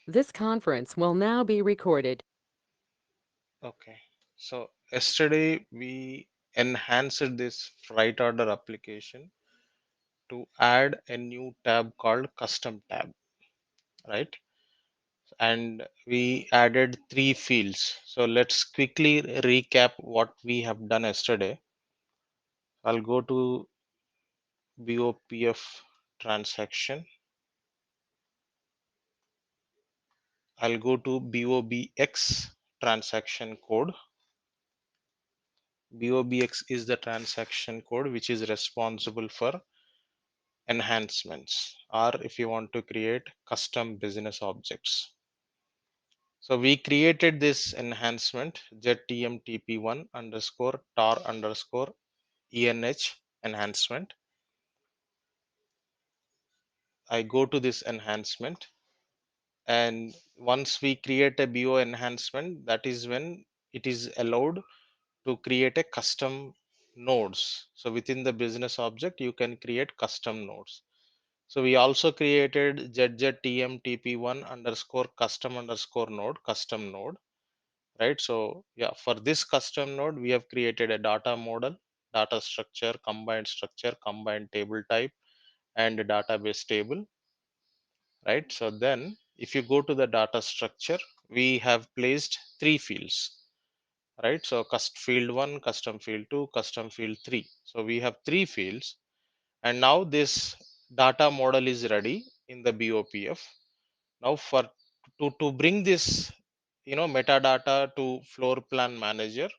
This conference will now be recorded. Okay. So yesterday we enhanced this freight order application to add a new tab called custom tab, right? And we added three fields. So let's quickly recap what we have done yesterday. I'll go to BOPF transaction. I'll go to BOBX transaction code. BOBX is the transaction code which is responsible for enhancements, or if you want to create custom business objects. So we created this enhancement ZTMTP1 underscore tar underscore ENH enhancement. I go to this enhancement, and once we create a BO enhancement, that is when it is allowed to create a custom nodes. So within the business object, you can create custom nodes. So we also created ZZTMTP1 underscore custom underscore node, custom node, right? So yeah, for this custom node, we have created a data model, data structure, combined table type, and a database table, right? So then if you go to the data structure, we have placed three fields, right? So field 1, custom field 2, custom field 3. So we have three fields, and now this data model is ready in the BOPF. Now for to bring this metadata to Floorplan Manager,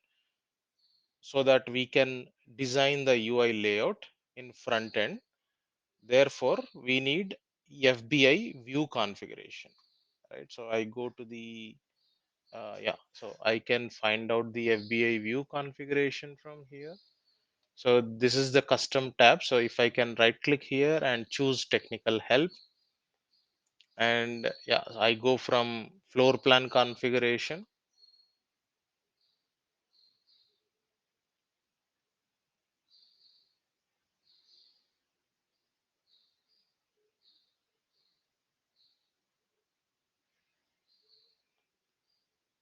so that we can design the UI layout in front end. Therefore we need FBI view configuration, right? So I go to the yeah, so I can find out the FBI view configuration from here. So this is the custom tab. So if I can right click here and choose technical help, and yeah, I go from floor plan configuration,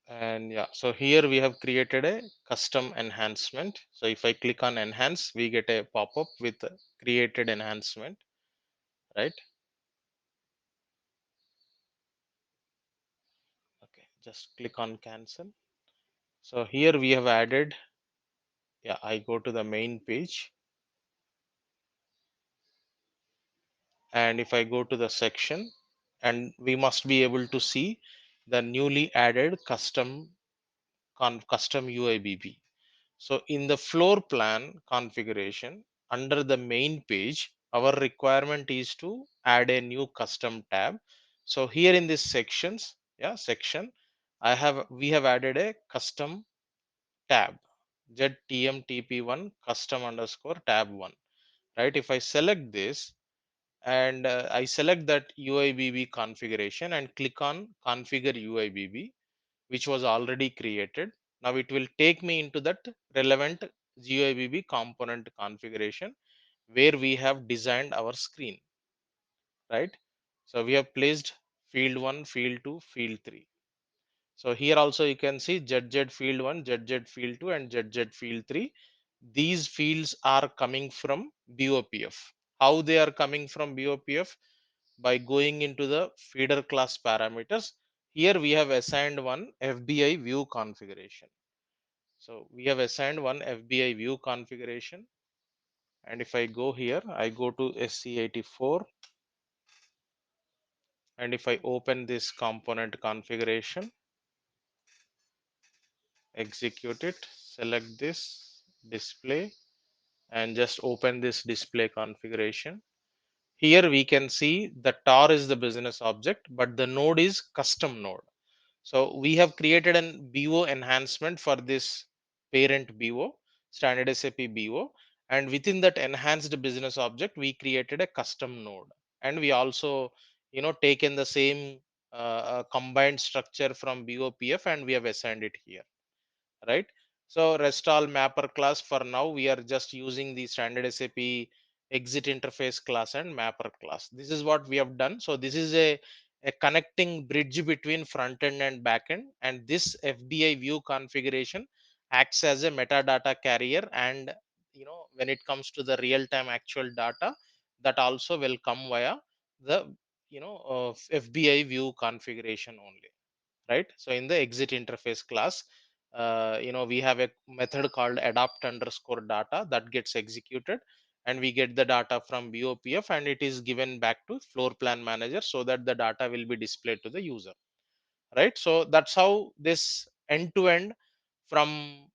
and yeah, so here we have created a custom enhancement. So if I click on enhance, we get a pop-up with created enhancement, right? Okay, just click on cancel. So here we have added, yeah, I go to the main page, and if I go to the section, and we must be able to see the newly added custom UIBB. So in the floor plan configuration, under the main page, our requirement is to add a new custom tab. So here in this section, we have added a custom tab, ZTMTP1 custom underscore tab 1, right? If I select this, and I select that UIBB configuration and click on configure UIBB, which was already created. Now it will take me into that relevant GUIBB component configuration where we have designed our screen, right? So we have placed field 1, field 2, field 3. So here also you can see ZZ field 1, ZZ field 2, and ZZ field 3. These fields are coming from BOPF. How they are coming from BOPF? By going into the feeder class parameters. Here we have assigned one FBI view configuration. So we have assigned one FBI view configuration. And if I go here, I go to SC84. And if I open this component configuration, execute it, select this display, and just open this display configuration. Here we can see the tar is the business object, but the node is custom node. So we have created an BO enhancement for this parent BO, standard SAP BO, and within that enhanced business object, we created a custom node, and we also, taken the same combined structure from BOPF, and we have assigned it here, right? So rest all mapper class, for now we are just using the standard SAP exit interface class and mapper class. This is what we have done. So this is a a connecting bridge between front end and back end, and this FBI view configuration acts as a metadata carrier, and when it comes to the real time actual data, that also will come via the FBI view configuration only, right? So in the exit interface class, we have a method called adapt underscore data that gets executed, and we get the data from BOPF, and it is given back to floor plan manager so that the data will be displayed to the user, right? So that's how this end to end, from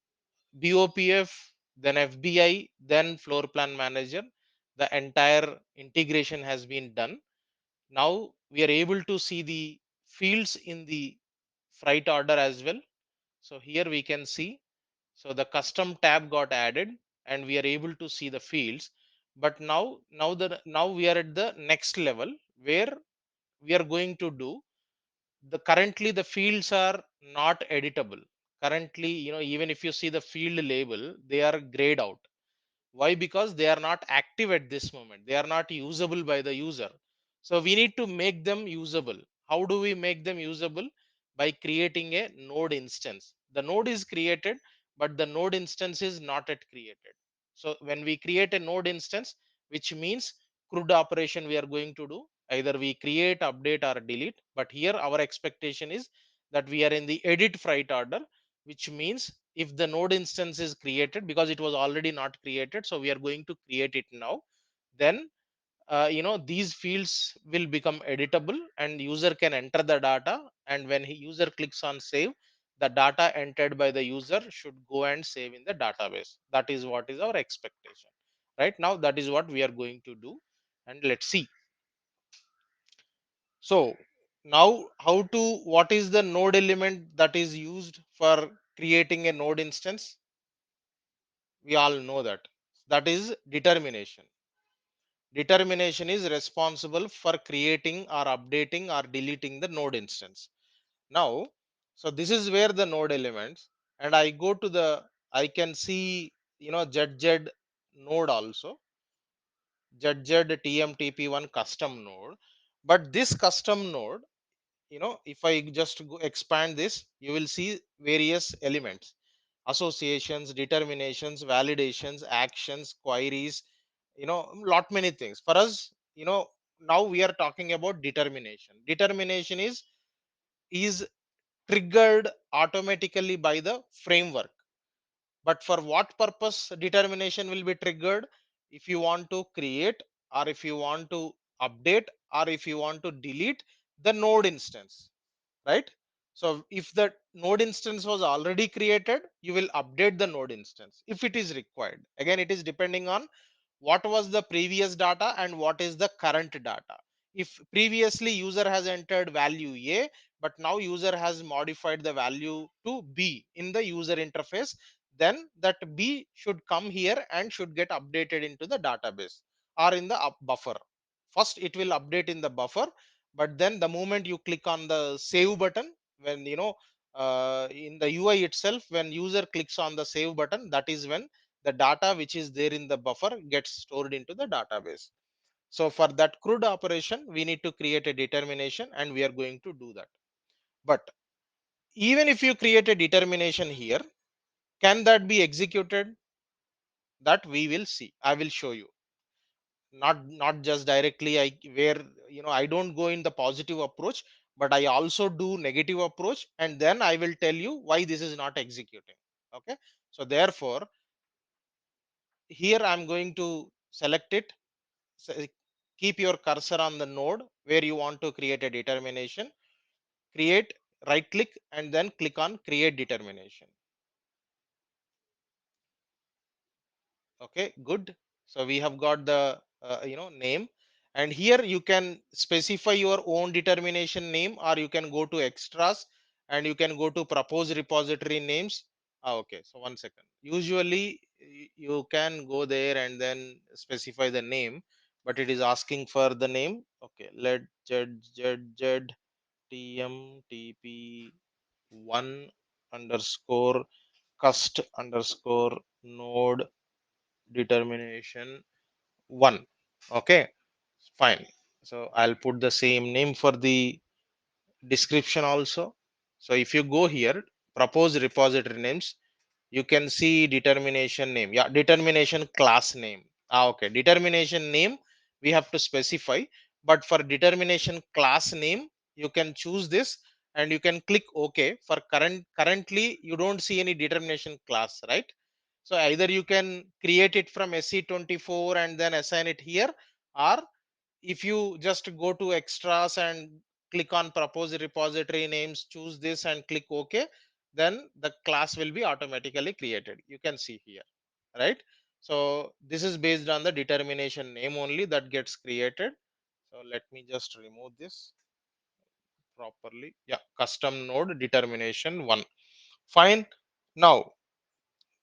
BOPF, then FBI, then floor plan manager, the entire integration has been done. Now we are able to see the fields in the freight order as well. So here we can see, so the custom tab got added and we are able to see the fields. But now we are at the next level where we are going to do the, currently the fields are not editable. Currently, even if you see the field label, they are grayed out. Why? Because they are not active at this moment, they are not usable by the user. So we need to make them usable. How do we make them usable? By creating a node instance. The node is created, but the node instance is not yet created. So when we create a node instance, which means CRUD operation we are going to do, either we create, update or delete, but here our expectation is that we are in the edit freight order, which means if the node instance is created, because it was already not created, so we are going to create it now, then these fields will become editable and user can enter the data, and when user clicks on save, the data entered by the user should go and save in the database. That is what is our expectation. Right now, that is what we are going to do, and let's see. So now, what is the node element that is used for creating a node instance? We all know that. That is determination. Determination is responsible for creating or updating or deleting the node instance. Now, so this is where the node elements, and I go to the, I can see, ZZ node also, ZZ TMTP1 custom node. But this custom node, if I just expand this, you will see various elements: associations, determinations, validations, actions, queries, lot many things. For us, now we are talking about determination. Determination is triggered automatically by the framework. But for what purpose determination will be triggered? If you want to create, or if you want to update, or if you want to delete the node instance, right? So if the node instance was already created, you will update the node instance if it is required. Again, it is depending on what was the previous data and what is the current data. If previously user has entered value A, but now user has modified the value to B in the user interface, then that B should come here and should get updated into the database or in the buffer. First it will update in the buffer, but then the moment you click on the save button, when in the UI itself, when user clicks on the save button, that is when the data which is there in the buffer gets stored into the database. So for that CRUD operation, we need to create a determination, and we are going to do that. But even if you create a determination here, can that be executed? That we will see. I will show you. Not just directly, where I don't go in the positive approach, but I also do negative approach, and then I will tell you why this is not executing. Okay, so therefore here I'm going to select it. So keep your cursor on the node where you want to create a determination, create, right click, and then click on create determination. Okay, good. So we have got the name, and here you can specify your own determination name, or you can go to extras and you can go to propose repository names. Okay, so one second. Usually you can go there and then specify the name, but it is asking for the name. Okay, let ZZTMTP1 underscore cust underscore node determination 1. Okay, fine. So I'll put the same name for the description also. So if you go here, propose repository names, you can see determination name. Yeah, determination class name. Okay, determination name we have to specify, but for determination class name, you can choose this and you can click OK. For currently, you don't see any determination class, right? So either you can create it from SC24 and then assign it here, or if you just go to extras and click on propose repository names, choose this and click OK, then the class will be automatically created. You can see here, right? So this is based on the determination name only that gets created. So let me just remove this properly. Yeah, custom node determination one. Fine. Now,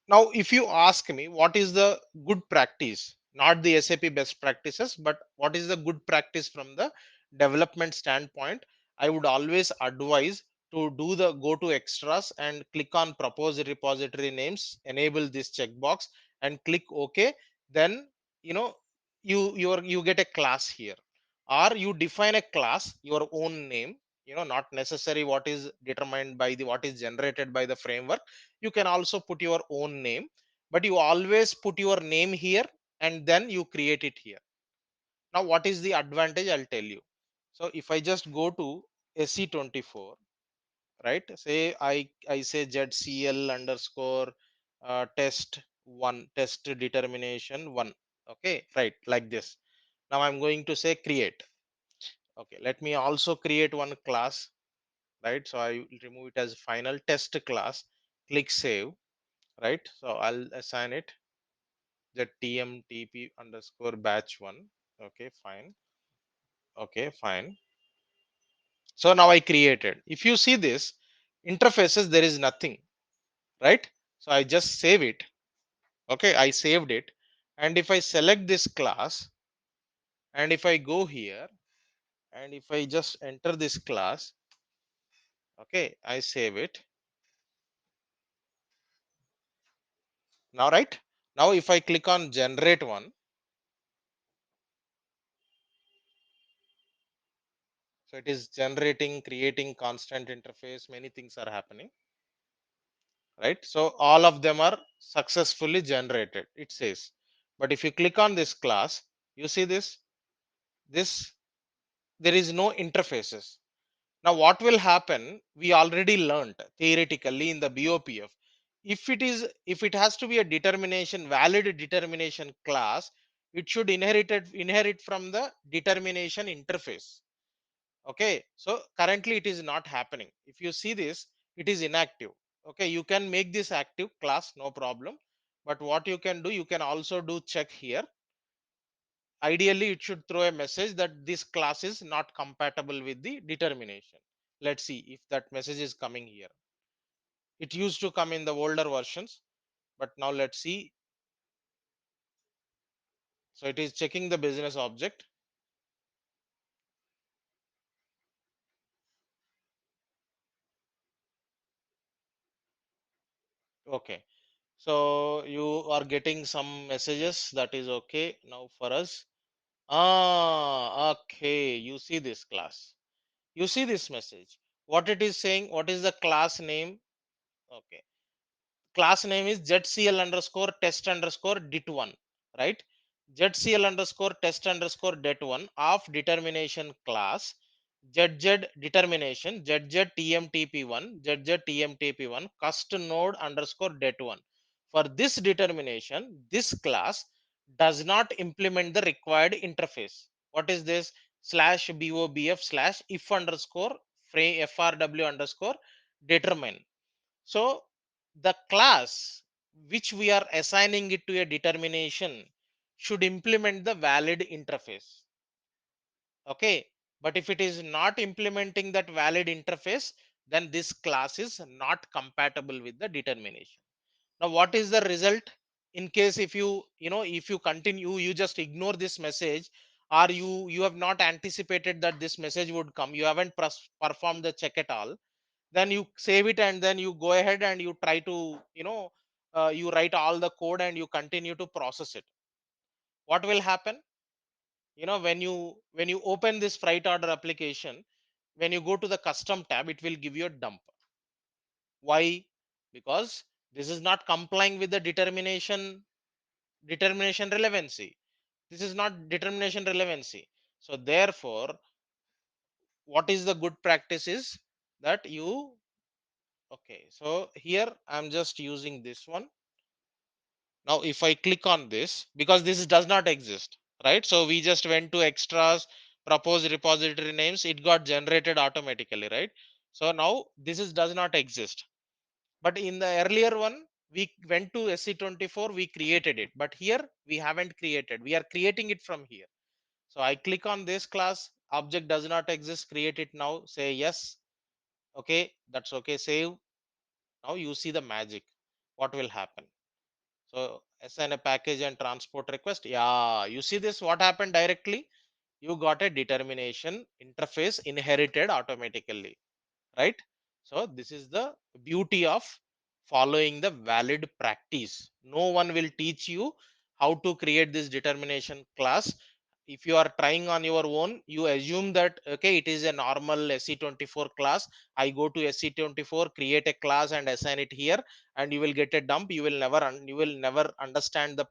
if you ask me what is the good practice, not the SAP best practices, but what is the good practice from the development standpoint, I would always advise to do the go to extras and click on propose repository names, enable this checkbox and click OK. Then, you know, you get a class here, or you define a class, your own name, not necessary what is determined by the what is generated by the framework. You can also put your own name, but you always put your name here and then you create it here. Now what is the advantage, I'll tell you. So if I just go to SC24, right, say I say ZCL underscore test one, test determination one. Okay, right, like this. Now I'm going to say create. Okay, let me also create one class, right? So I will remove it as final test class, click save, right? So I'll assign it the TMTP underscore batch one. Okay, fine. Okay, fine. So now I created. If you see this interfaces, there is nothing, right? So I just save it. Okay, I saved it. And if I select this class and if I go here and if I just enter this class, okay, I save it. Now, right? Now, if I click on generate one, so it is generating, creating constant interface, many things are happening, right? So all of them are successfully generated, it says. But if you click on this class, you see this there is no interfaces. Now what will happen, we already learned theoretically in the BOPF, if it has to be a determination, valid determination class, it should inherit from the determination interface. Okay, so currently it is not happening. If you see this, it is inactive. Okay, you can make this active class, no problem. But what you can do, you can also do check here. Ideally it should throw a message that this class is not compatible with the determination. Let's see if that message is coming here. It used to come in the older versions, but now let's see. So it is checking the business object. Okay, so you are getting some messages, that is okay. Now for us, okay, you see this class, you see this message, what it is saying, what is the class name? Okay, class name is ZCL underscore test underscore dit1, right? ZCL underscore test underscore det1 of determination class, ZZ determination, ZZ TMTP1, ZZ TMTP1 cust node underscore det1. For this determination, this class does not implement the required interface. What is this? Slash BOBF slash if underscore frame FRW underscore determine. So the class which we are assigning it to a determination should implement the valid interface. Okay, but if it is not implementing that valid interface, then this class is not compatible with the determination. Now what is the result in case if if you continue, you just ignore this message, or you have not anticipated that this message would come, you haven't performed the check at all, then you save it and then you go ahead and you try to you write all the code and you continue to process it. What will happen, when you open this freight order application, when you go to the custom tab, it will give you a dump. Why? Because this is not complying with the determination relevancy. This is not determination relevancy. So therefore, what is the good practice is that you, okay, so here I'm just using this one. Now if I click on this, because this does not exist, right? So we just went to extras, propose repository names, it got generated automatically, right? So now this is does not exist. But in the earlier one, we went to SC24, we created it. But here we haven't created. We are creating it from here. So I click on this class, object does not exist, create it now, say yes. Okay, that's okay, save. Now you see the magic. What will happen? So assign a package and transport request. Yeah, you see this, what happened directly? You got a determination interface inherited automatically, right? So this is the beauty of following the valid practice. No one will teach you how to create this determination class. If you are trying on your own, you assume that okay, it is a normal SE24 class. I go to SE24, create a class and assign it here, and you will get a dump. You will never understand the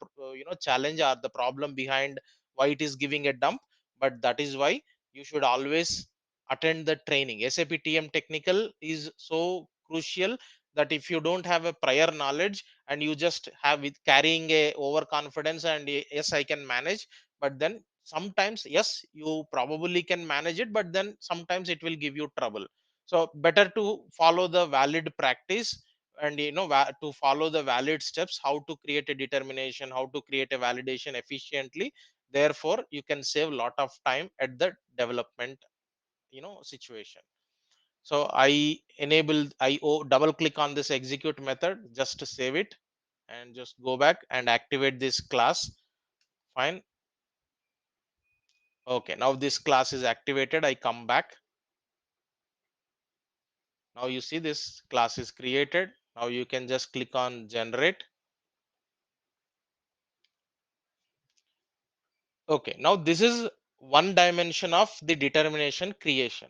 challenge or the problem behind why it is giving a dump. But that is why you should always attend the training. SAP TM Technical is so crucial that if you don't have a prior knowledge and you just have with carrying a overconfidence and yes, I can manage, but then sometimes yes, you probably can manage it, but then sometimes it will give you trouble. So better to follow the valid practice and to follow the valid steps, how to create a determination, how to create a validation efficiently. Therefore you can save a lot of time at the development situation. So I double click on this execute method just to save it and just go back and activate this class. Fine. Okay, now this class is activated. I come back. Now you see this class is created. Now you can just click on generate. Okay, now this is one dimension of the determination creation.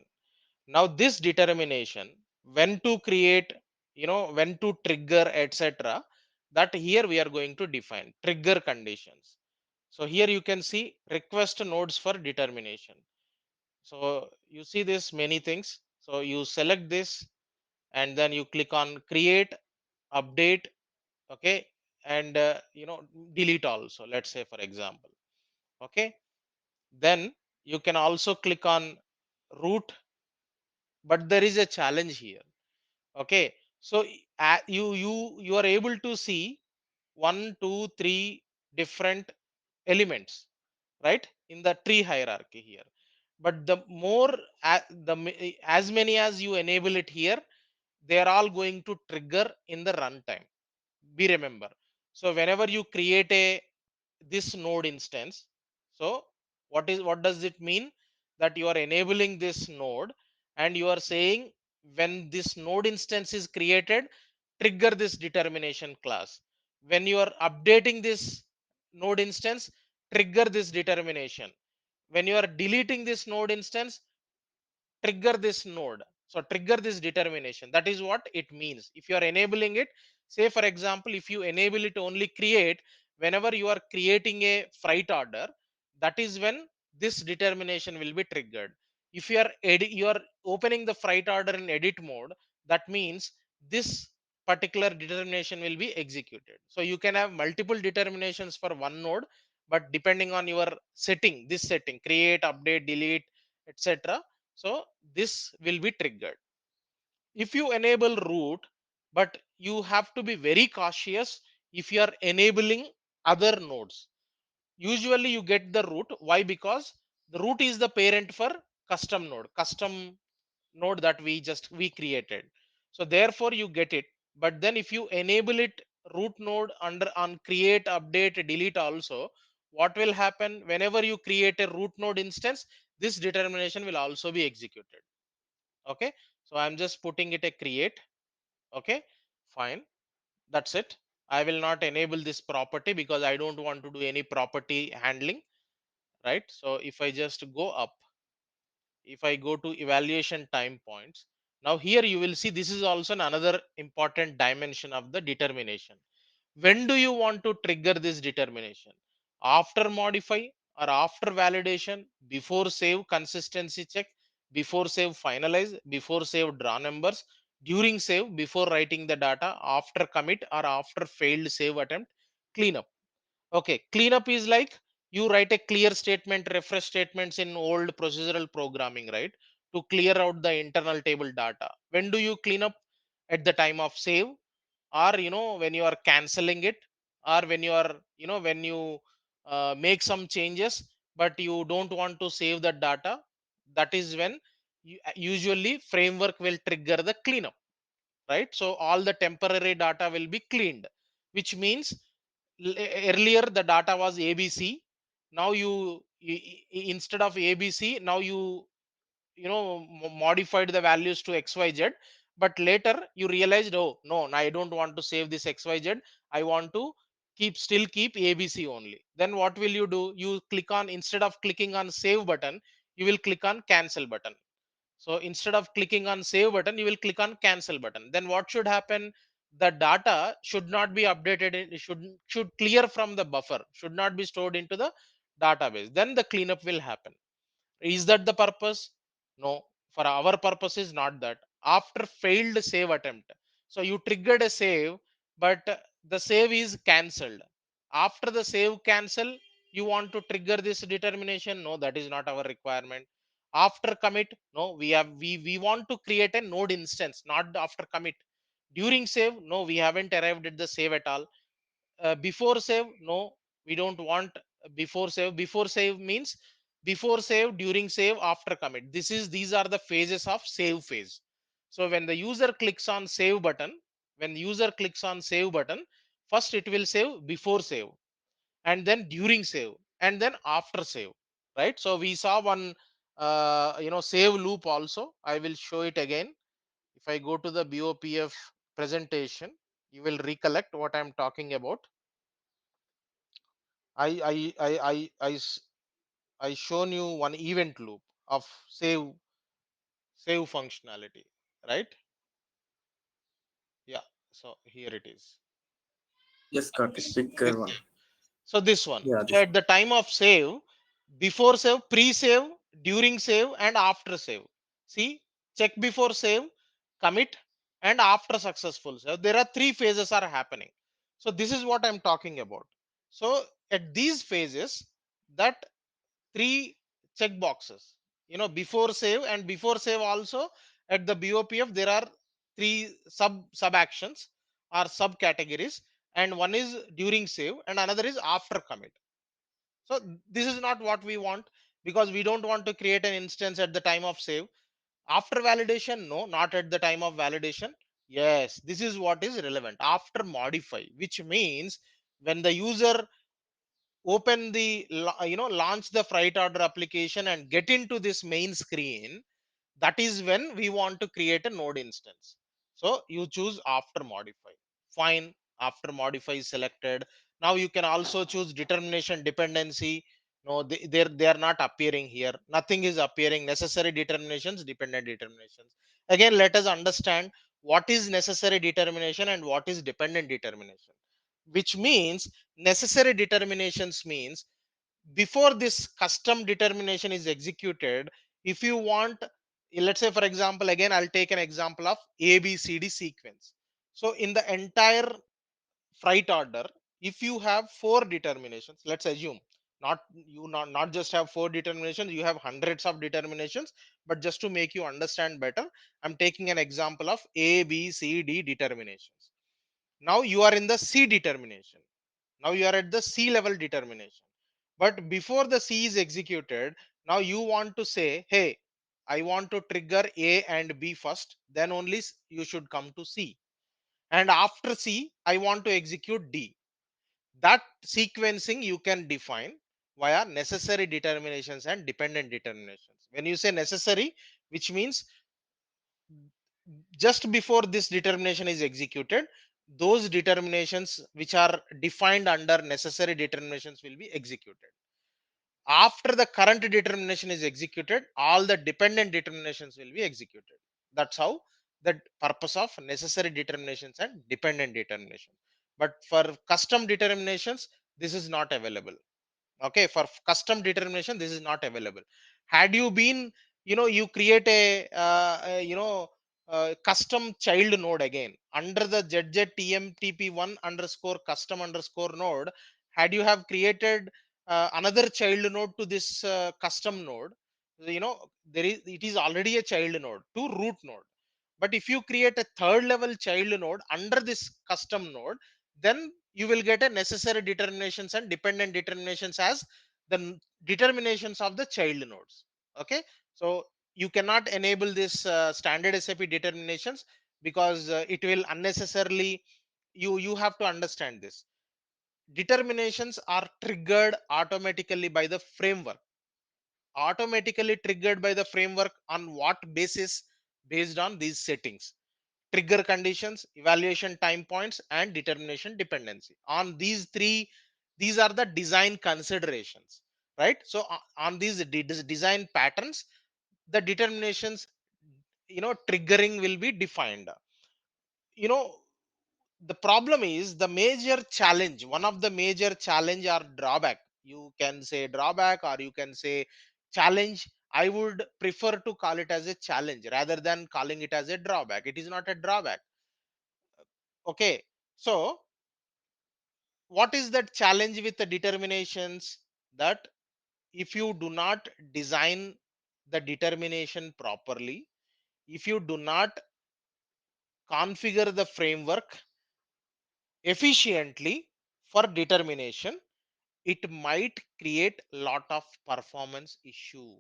Now this determination, when to create, when to trigger, etc., that here we are going to define trigger conditions. So here you can see request nodes for determination. So you see this many things. So you select this and then you click on create, update, okay, and delete also, let's say for example. Okay, then you can also click on root, but there is a challenge here. Okay, so you are able to see one two three different elements, right, in the tree hierarchy here. But the more as many as you enable it here, they are all going to trigger in the runtime. Be remember. So whenever you create a this node instance, so what does it mean? That you are enabling this node and you are saying when this node instance is created, trigger this determination class. When you are updating this node instance, trigger this determination. When you are deleting this node instance, trigger this node. So trigger this determination. That is what it means. If you are enabling it, say for example, if you enable it only create whenever you are creating a freight order, that is when this determination will be triggered. If you are opening the freight order in edit mode, that means this particular determination will be executed. So you can have multiple determinations for one node, but depending on your setting, this setting, create, update, delete, etc., so this will be triggered. If you enable root, but you have to be very cautious if you are enabling other nodes. Usually you get the root. Why? Because the root is the parent for custom node that we created. So therefore you get it. But then if you enable it root node under on create, update, delete also, what will happen? Whenever you create a root node instance, this determination will also be executed. Okay, so I'm just putting it a create. Okay, fine, that's it. I will not enable this property because I don't want to do any property handling, right? So if I just go up, if I go to evaluation time points, now here you will see this is also another important dimension of the determination. When do you want to trigger this determination? After modify or after validation, before save consistency check, before save finalize, before save draw numbers, during save before writing the data, after commit or after failed save attempt, cleanup. Okay, cleanup is like you write a clear statement, refresh statements in old procedural programming, right? To clear out the internal table data. When do you clean up? At the time of save, or when you are canceling it, or when you are when you make some changes, but you don't want to save the data. That is when usually framework will trigger the cleanup, right? So all the temporary data will be cleaned, which means earlier the data was abc. Now instead of abc, now modified the values to xyz, but later you realized, oh no, I don't want to save this xyz, I want to keep abc only. Then what will you do? You click on, instead of clicking on save button, you will click on cancel button. So instead of clicking on save button, you will click on cancel button. Then what should happen? The data should not be updated. It should clear from the buffer, should not be stored into the database. Then the cleanup will happen. Is that the purpose? No. For our purpose is not that. After failed save attempt, so you triggered a save, but the save is cancelled. After the save cancel, you want to trigger this determination? No, that is not our requirement. After commit, no, we want to create a node instance, not after commit. During save, no, we haven't arrived at the save at all. Before save, no, we don't want before save. Before save means before save, during save, after commit. These are the phases of save phase. So when the user clicks on save button, when user clicks on save button, first it will save before save, and then during save, and then after save, right? So we saw one save loop also. I will show it again. If I go to the BOPF presentation, you will recollect what I'm talking about. I I I I I s- I shown you one event loop of save functionality, right? Yeah. So here it is. Yes, Karthik, pick This one. So this one. Yeah, So this at one. the time of save, before save, pre-save, during save, and after save. See, check before save, commit, and after successful save. There are three phases are happening. So this is what I'm talking about. So at these phases, that three check boxes, before save, and before save also at the BOPF there are three sub actions or subcategories, and one is during save and another is after commit. So this is not what we want, because we don't want to create an instance at the time of save. After validation, no, not at the time of validation. Yes, this is what is relevant. After modify, which means when the user open the launch the freight order application and get into this main screen, that is when we want to create a node instance. So you choose after modify. Fine. After modify is selected. Now you can also choose determination dependency. No, they are not appearing here. Nothing is appearing. Necessary determinations, dependent determinations. Again, let us understand what is necessary determination and what is dependent determination. Which means necessary determinations means before this custom determination is executed, if you want, let's say for example, again I'll take an example of abcd sequence. So in the entire freight order, if you have four determinations, let's assume, not just have four determinations, you have hundreds of determinations, but just to make you understand better, I'm taking an example of a b c d determinations. Now you are in the c determination. Now you are at the C level determination. But before the C is executed, now you want to say, hey, I want to trigger A and B first, then only you should come to C. And after C, I want to execute D. That sequencing you can define via necessary determinations and dependent determinations. When you say necessary, which means just before this determination is executed, those determinations which are defined under necessary determinations will be executed. After the current determination is executed, all the dependent determinations will be executed. That's how the purpose of necessary determinations and dependent determination. But for custom determinations, this is not available. Okay, for custom determination this is not available. Had you been, you create a custom child node again under the ZZTMTP1 underscore custom underscore node. Had you have created another child node to this custom node, there is, it is already a child node to root node. But if you create a third level child node under this custom node, then you will get a necessary determinations and dependent determinations as the determinations of the child nodes. Okay, so you cannot enable this standard SAP determinations, because it will unnecessarily, you have to understand this. Determinations are triggered automatically by the framework. Automatically triggered by the framework on what basis? Based on these settings: trigger conditions, evaluation time points, and determination dependency. On these three, these are the design considerations, right? So on these design patterns, the determinations, triggering will be defined. you know the problem is the major challenge, one of the major challenge or drawback, you can say drawback or you can say challenge. I would prefer to call it as a challenge rather than calling it as a drawback. It is not a drawback. Okay, so what is that challenge with the determinations? That if you do not design the determination properly, if you do not configure the framework efficiently for determination, it might create lot of performance issue.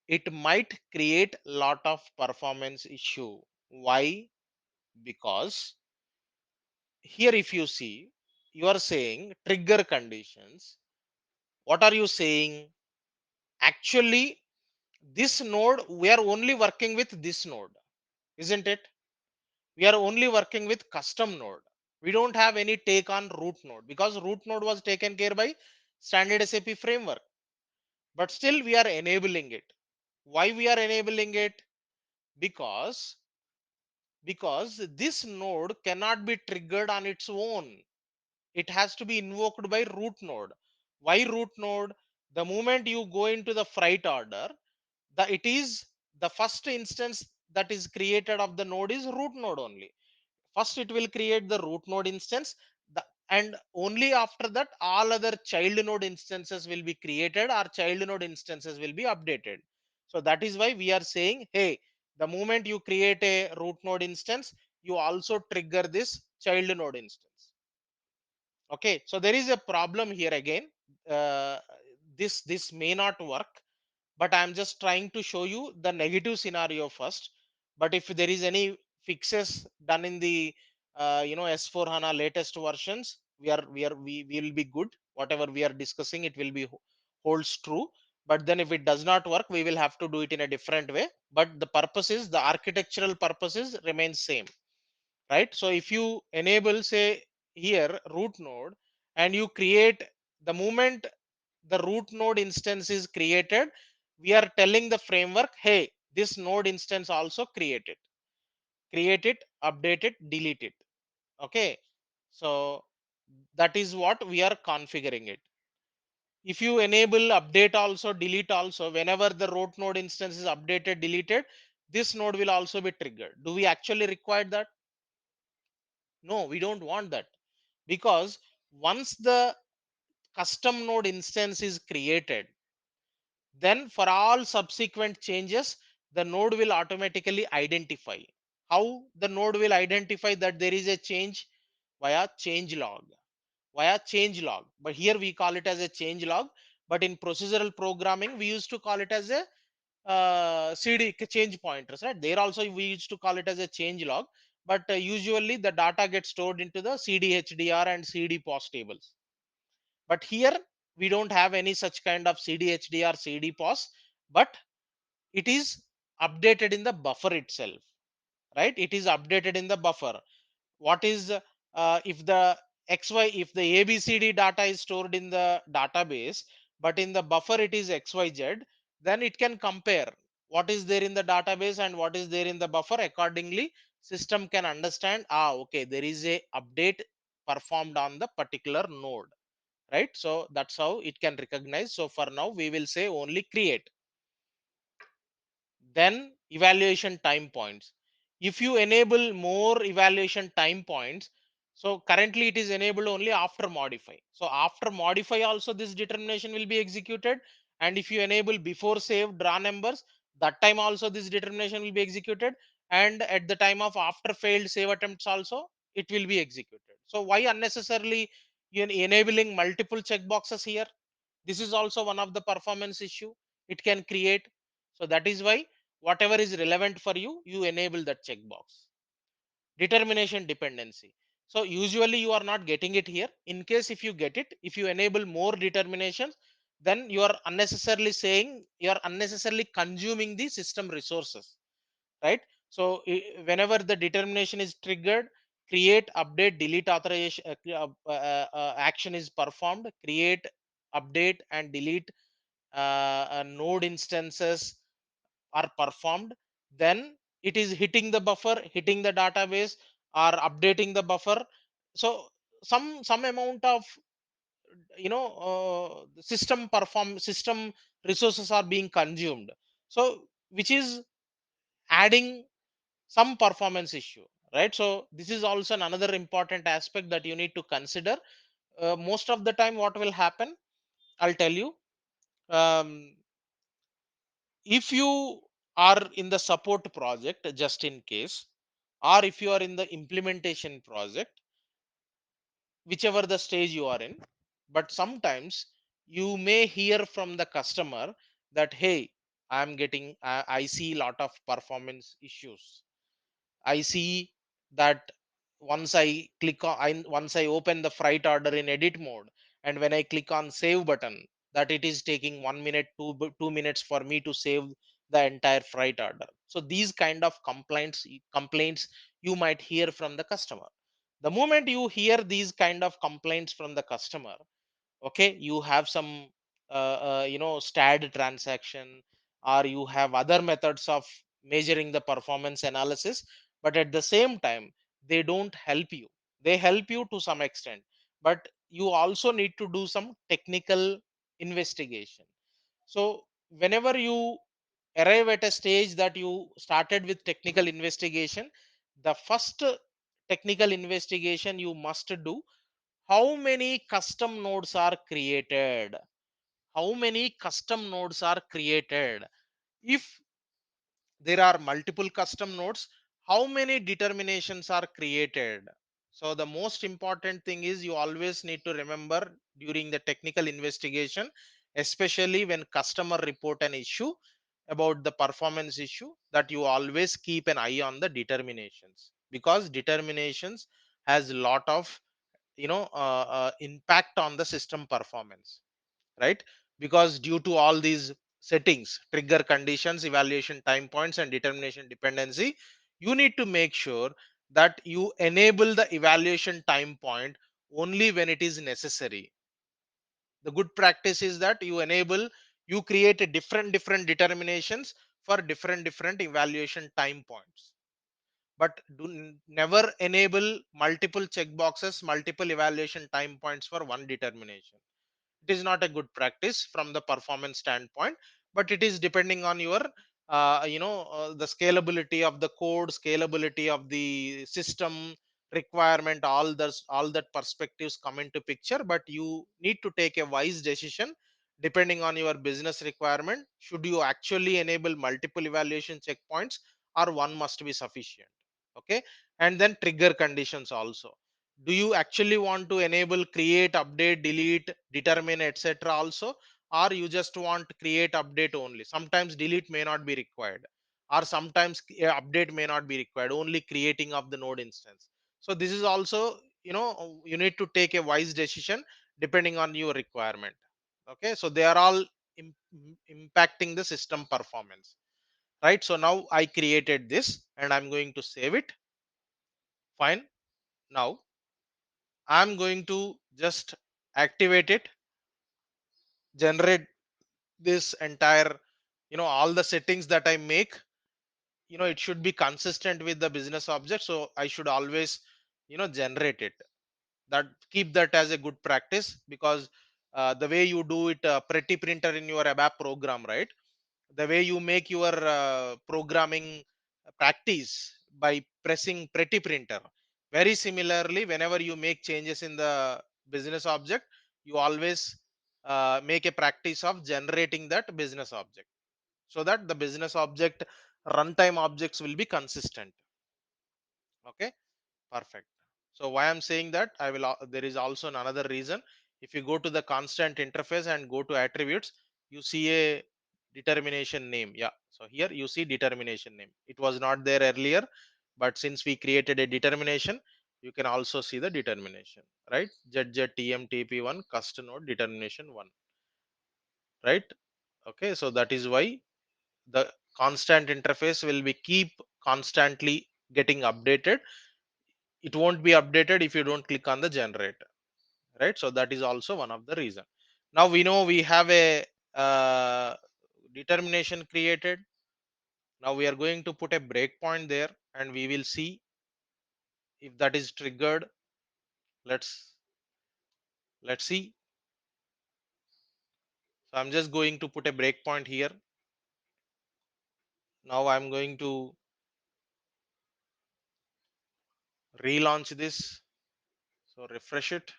It might create lot of performance issue. Why? Because here if you see, you are saying trigger conditions. What are you saying? Actually, this node, we are only working with this node, isn't it? We are only working with custom node. We don't have any take on root node, because root node was taken care by standard SAP framework. But still we are enabling it. Why we are enabling it? Because because this node cannot be triggered on its own. It has to be invoked by root node. Why root node? The moment you go into the freight order, it is the first instance that is created of the node is root node only. First it will create the root node instance, and only after that all other child node instances will be created, or child node instances will be updated. So that is why we are saying, hey, the moment you create a root node instance, you also trigger this child node instance. Okay, so there is a problem here again. Uh, this this may not work, but I'm just trying to show you the negative scenario first. But if there is any fixes done in the S4 HANA latest versions, we will be good. Whatever we are discussing, it will be holds true. But then if it does not work, we will have to do it in a different way. But the purpose is, the architectural purposes remain same, right? So if you enable, say, here root node, and you create, the moment the root node instance is created, we are telling the framework, hey, this node instance also create it, update it, delete it. Okay, so that is what we are configuring it. If you enable update also, delete also, whenever the root node instance is updated, deleted, this node will also be triggered. Do we actually require that? No, we don't want that. Because once the custom node instance is created, then for all subsequent changes, the node will automatically identify. How the node will identify that there is a change? Via change log. Via change log. But here we call it as a change log. But in procedural programming, we used to call it as a CD change pointers, right? There also we used to call it as a change log. But usually the data gets stored into the CDHDR and CDPOS tables. But here we don't have any such kind of CDHDR, CDPOS, but it is updated in the buffer itself, right? It is updated in the buffer. What is if the XY, if the ABCD data is stored in the database, but in the buffer it is XYZ, then it can compare what is there in the database and what is there in the buffer. Accordingly, system can understand, okay, there is a update performed on the particular node, right? So that's how it can recognize. So for now, we will say only create. Then evaluation time points. If you enable more evaluation time points, so currently it is enabled only after modify. So after modify also this determination will be executed. And if you enable before save draw numbers, that time also this determination will be executed. And at the time of after failed save attempts also, it will be executed. So why unnecessarily enabling multiple checkboxes here? This is also one of the performance issue it can create. So that is why whatever is relevant for you, you enable that checkbox. Determination dependency. So usually you are not getting it here. In case if you get it, if you enable more determinations, then you are unnecessarily saying, you are unnecessarily consuming the system resources, right? So whenever the determination is triggered, create, update, delete authorization action is performed, create, update and delete node instances are performed, then it is hitting the buffer, hitting the database, or updating the buffer. So some amount of system resources are being consumed, so which is adding some performance issue, right? So this is also another important aspect that you need to consider. Most of the time what will happen, I'll tell you, um, if you are in the support project, just in case, or if you are in the implementation project, whichever the stage you are in, but sometimes you may hear from the customer that, hey, I see lot of performance issues. I see that once I open the freight order in edit mode, and when I click on save button, that it is taking 1 minute, 2 minutes for me to save the entire freight order. So these kind of complaints you might hear from the customer. The moment you hear these kind of complaints from the customer, okay, you have some starred transaction, or you have other methods of measuring the performance analysis, but at the same time they don't help you. They help you to some extent, but you also need to do some technical investigation. So whenever you arrive at a stage that you started with technical investigation, the first technical investigation you must do: how many custom nodes are created? How many custom nodes are created? If there are multiple custom nodes, how many determinations are created? So the most important thing is, you always need to remember during the technical investigation, especially when customer report an issue about the performance issue, that you always keep an eye on the determinations, because determinations has a lot of impact on the system performance, right? Because due to all these settings, trigger conditions, evaluation time points and determination dependency, you need to make sure that you enable the evaluation time point only when it is necessary. The good practice is that you create a different determinations for different evaluation time points, but never enable multiple checkboxes, multiple evaluation time points for one determination. It is not a good practice from the performance standpoint, but it is depending on your the scalability of the code, scalability of the system requirement, all that perspectives come into picture. But you need to take a wise decision depending on your business requirement. Should you actually enable multiple evaluation checkpoints, or one must be sufficient? Okay. And then trigger conditions also: do you actually want to enable create, update, delete, determine, etc. also, or you just want create, update only? Sometimes delete may not be required, or sometimes update may not be required, only creating of the node instance. So this is also, you need to take a wise decision depending on your requirement. Okay, so they are all im- impacting the system performance, right? So now I created this and I'm going to save it. Fine. Now I'm going to just activate it. generate this entire, all the settings that I make, it should be consistent with the business object. So I should always, generate it. That, keep that as a good practice, because the way you do it, pretty printer in your ABAP program, right? The way you make your programming practice by pressing pretty printer, very similarly, whenever you make changes in the business object, you always make a practice of generating that business object, so that the business object runtime objects will be consistent. Okay, perfect. So why I'm saying that, there is also another reason. If you go to the constant interface and go to attributes, you see a determination name. Yeah, so here you see determination name. It was not there earlier, but since we created a determination, you can also see the determination, right? ZZTMTP1 custom node determination 1, right? Okay, so that is why the constant interface will be keep constantly getting updated. It won't be updated if you don't click on the generator, right? So that is also one of the reason. Now we know we have a determination created. Now we are going to put a breakpoint there, and we will see if that is triggered. Let's let's see. So I'm just going to put a breakpoint here. Now I'm going to relaunch this. So refresh it,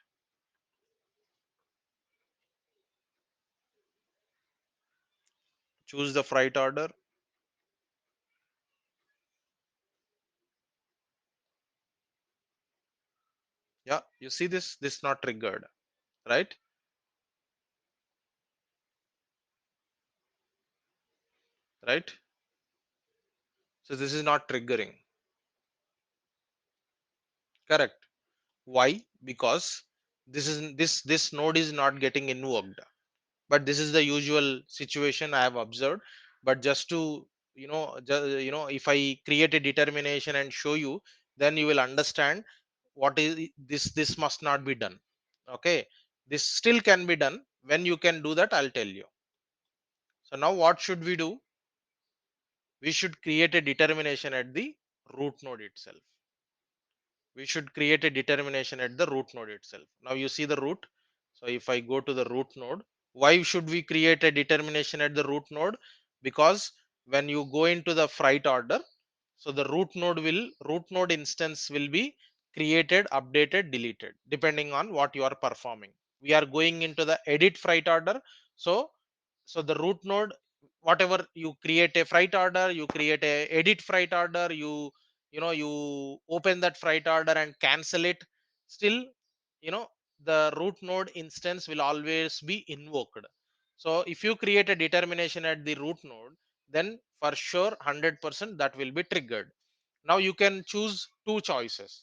choose the freight order. Yeah, you see this not triggered, right? Right. So this is not triggering. Correct. Why? Because this node is not getting invoked. But this is the usual situation I have observed. But just to, if I create a determination and show you, then you will understand what is this must not be done. Okay, this still can be done. When you can do that, I'll tell you. So now what should we do? We should create a determination at the root node itself. We should create a determination at the root node itself. Now you see the root. So if I go to the root node, why should we create a determination at the root node? Because when you go into the freight order, so the root node instance will be created, updated, deleted, depending on what you are performing. We are going into the edit freight order. So the root node, whatever you create a freight order, you create a edit freight order, you open that freight order and cancel it, still, you know the root node instance will always be invoked. So if you create a determination at the root node, then for sure 100% that will be triggered. Now you can choose two choices.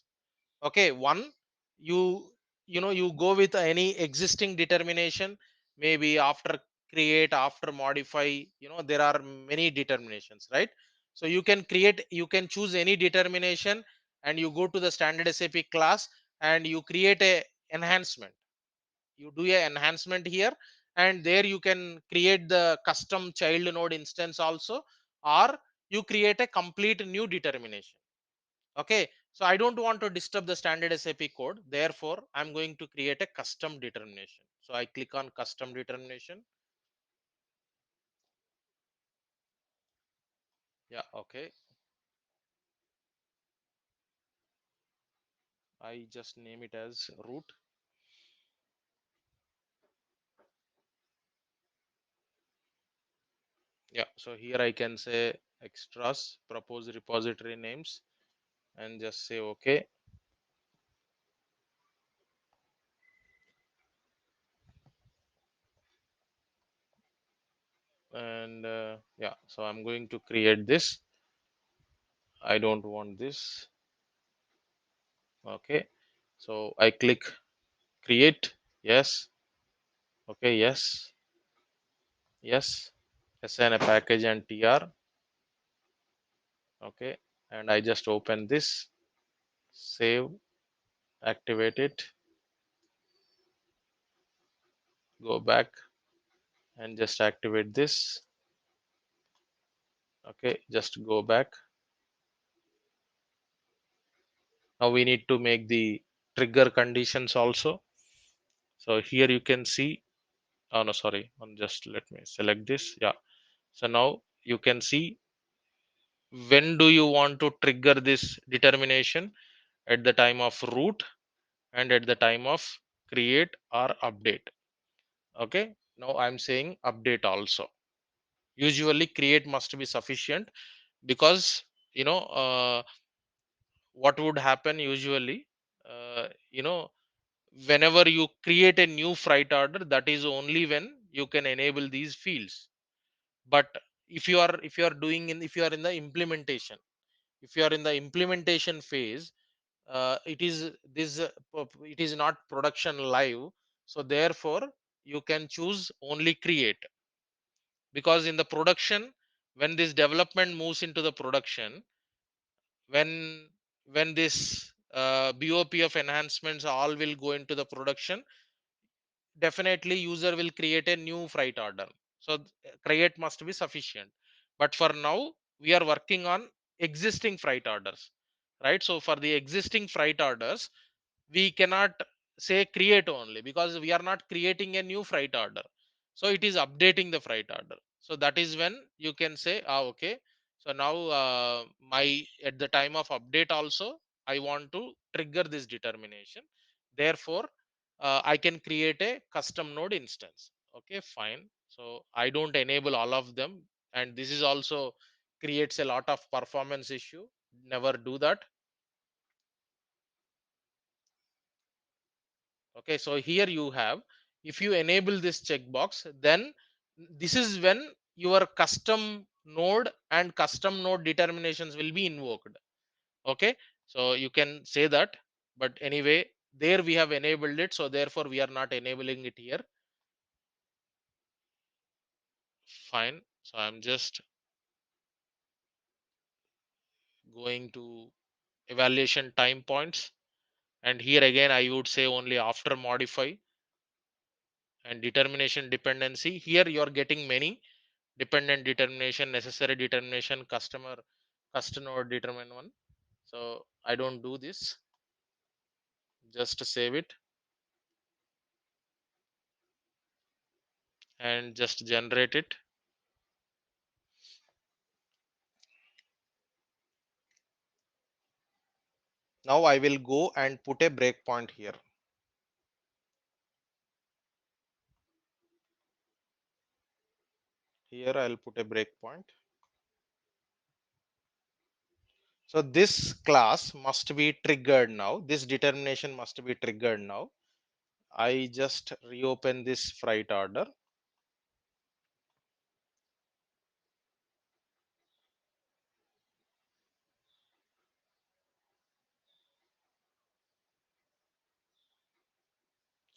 Okay, one, you you go with any existing determination. Maybe after create, after modify, there are many determinations, right? So you can choose any determination, and you go to the standard SAP class, and you create a enhancement. You do a enhancement here, and there you can create the custom child node instance also, or you create a complete new determination. Okay, so I don't want to disturb the standard SAP code, therefore I'm going to create a custom determination. So I click on custom determination. Yeah, okay, I just name it as root. Yeah, so here I can say extras, propose repository names, and just say okay. And yeah, so I'm going to create this. I don't want this. Okay, so I click create. Yes. Okay, yes, yes. Assign a package and tr. Okay, and I just open this, save, activate it, go back, and just activate this. Okay, just go back. Now we need to make the trigger conditions also. So here you can see, oh no, sorry, just let me select this. Yeah. So now you can see, when do you want to trigger this determination? At the time of root and at the time of create or update. Okay. Now I'm saying update also. Usually create must be sufficient, because what would happen usually, whenever you create a new freight order, that is only when you can enable these fields. But if you are in the implementation, if you are in the implementation phase, it is this it is not production live, so therefore you can choose only create. Because in the production, when this development moves into the production, when this BOPF enhancements all will go into the production, definitely user will create a new freight order. So create must be sufficient. But for now we are working on existing freight orders, right? So for the existing freight orders, we cannot say create only, because we are not creating a new freight order. So it is updating the freight order. So that is when you can say, okay, so now my at the time of update also I want to trigger this determination. Therefore I can create a custom node instance. Okay, fine. So I don't enable all of them, and this is also creates a lot of performance issue. Never do that. Okay, so here you have, if you enable this checkbox, then this is when your custom node and custom node determinations will be invoked. Okay, so you can say that, but anyway, there we have enabled it, so therefore we are not enabling it here. Fine. So I'm just going to evaluation time points, and here again I would say only after modify and determination dependency. Here you are getting many dependent determination, necessary determination, customer determine one. So I don't do this, just save it and just generate it. Now I will go and put a breakpoint here. Here I'll put a breakpoint. So this class must be triggered now. This determination must be triggered now. I just reopen this freight order.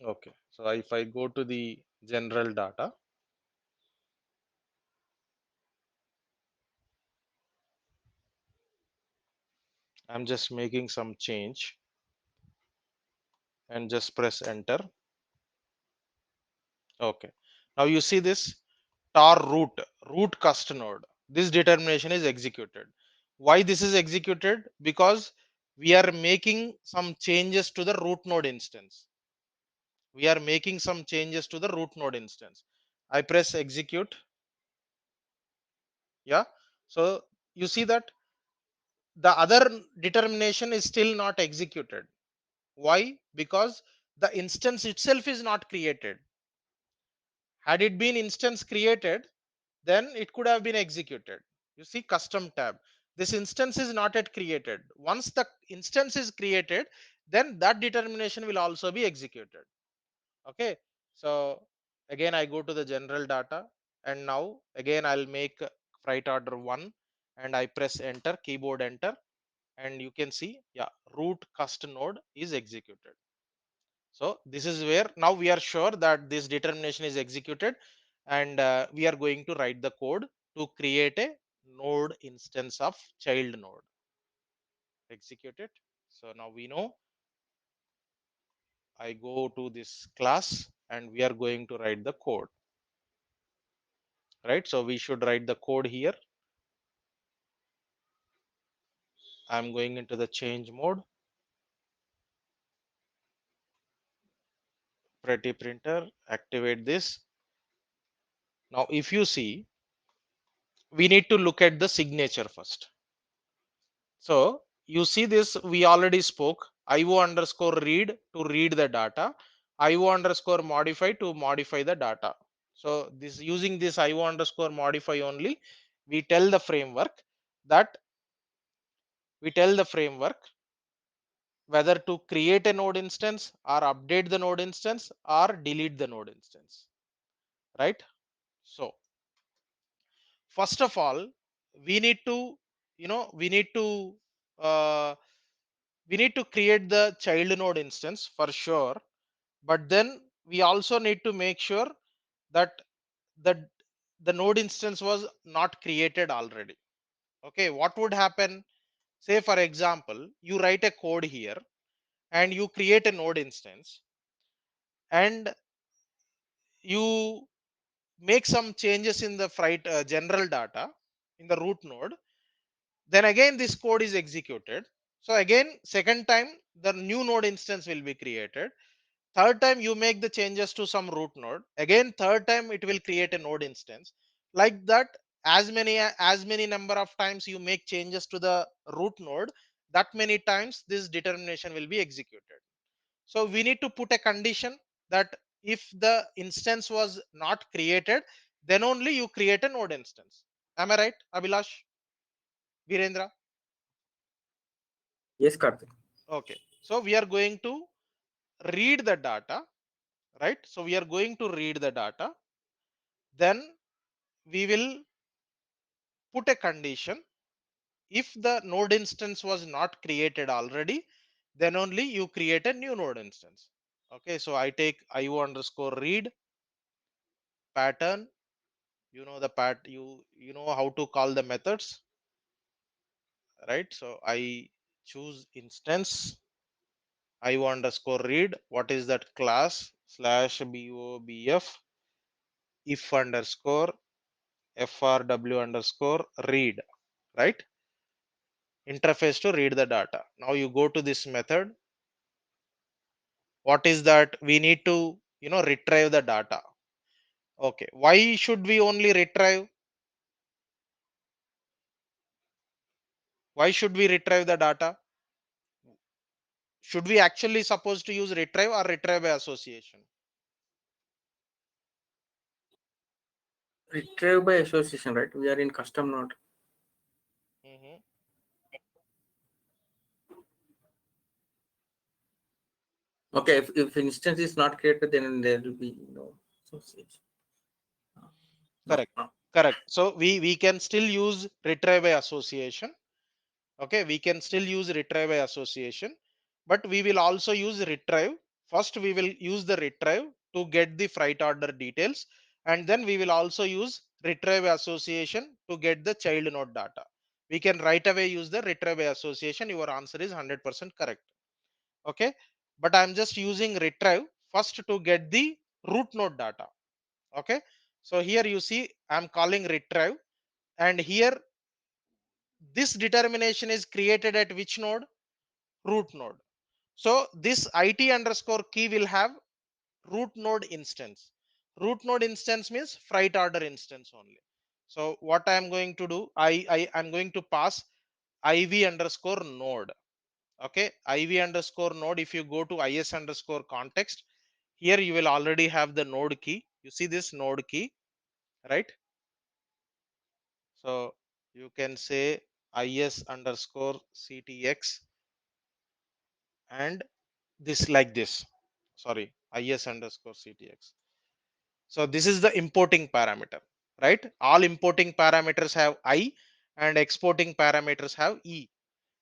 Okay. So if I go to the general data, I'm just making some change and just press enter. Okay. Now you see this tar root cust node. This determination is executed. Why this is executed? Because we are making some changes to the root node instance. We are making some changes to the root node instance. I press execute. Yeah. So you see that the other determination is still not executed. Why? Because the instance itself is not created. Had it been instance created, then it could have been executed. You see custom tab. This instance is not yet created. Once the instance is created, then that determination will also be executed. Okay. So again, I go to the general data, and now again, I'll make freight order 1 and I press enter, keyboard enter, and you can see, yeah, root cust node is executed. So this is where now we are sure that this determination is executed, and we are going to write the code to create a node instance of child node. Execute it. So now we know. I go to this class and we are going to write the code. right? So we should write the code here. I'm going into the change mode. Pretty printer, activate this. Now if you see, we need to look at the signature first. So you see this, we already spoke, IO underscore read to read the data, IO underscore modify to modify the data. So this, using this IO underscore modify only, we tell the framework that we tell the framework whether to create a node instance or update the node instance or delete the node instance, right? So first of all, we need to, we need to uh, we need to create the child node instance for sure, but then we also need to make sure that the the node instance was not created already. Okay, what would happen? Say for example, you write a code here and you create a node instance and you make some changes in the freight general data in the root node, then again this code is executed. So again, second time the new node instance will be created. Third time you make the changes to some root node, again third time it will create a node instance. Like that, as many number of times you make changes to the root node, that many times this determination will be executed. So we need to put a condition that if the instance was not created, then only you create a node instance. Am I right, Abhilash, Virendra? Yes, Karthik. Okay, so we are going to read the data, right? So we are going to read the data, then we will put a condition, if the node instance was not created already, then only you create a new node instance. Okay, so I take IO underscore read pattern, the you know how to call the methods, right? So I choose instance IO underscore read. What is that class? Slash BOPF if underscore FRW underscore read, right? Interface to read the data. Now you go to this method. What is that? We need to, retrieve the data. Okay, why should we only retrieve? Why should we retrieve the data? Should we actually supposed to use retrieve or retrieve by association? Retrieve by association, right? We are in custom node. Mhm. Okay, if instance is not created, then there will be no association. No, Correct, no. correct. So we can still use retrieve by association. Okay, we can still use retrieve by association, but we will also use retrieve. First we will use the retrieve to get the freight order details, and then we will also use retrieve by association to get the child node data. We can right away use the retrieve by association. Your answer is 100% correct. Okay, but I'm just using retrieve first to get the root node data. Okay, so here you see I'm calling retrieve, and here this determination is created at which node? Root node. So this it underscore key will have root node instance. Root node instance means freight order instance only. So what I am going to do, I am going to pass iv underscore node. Okay, iv underscore node. If you go to is underscore context, here you will already have the node key. You see this node key, right? So you can say is underscore ctx and this like this. Sorry, is underscore ctx. So this is the importing parameter, right? All importing parameters have I and exporting parameters have E.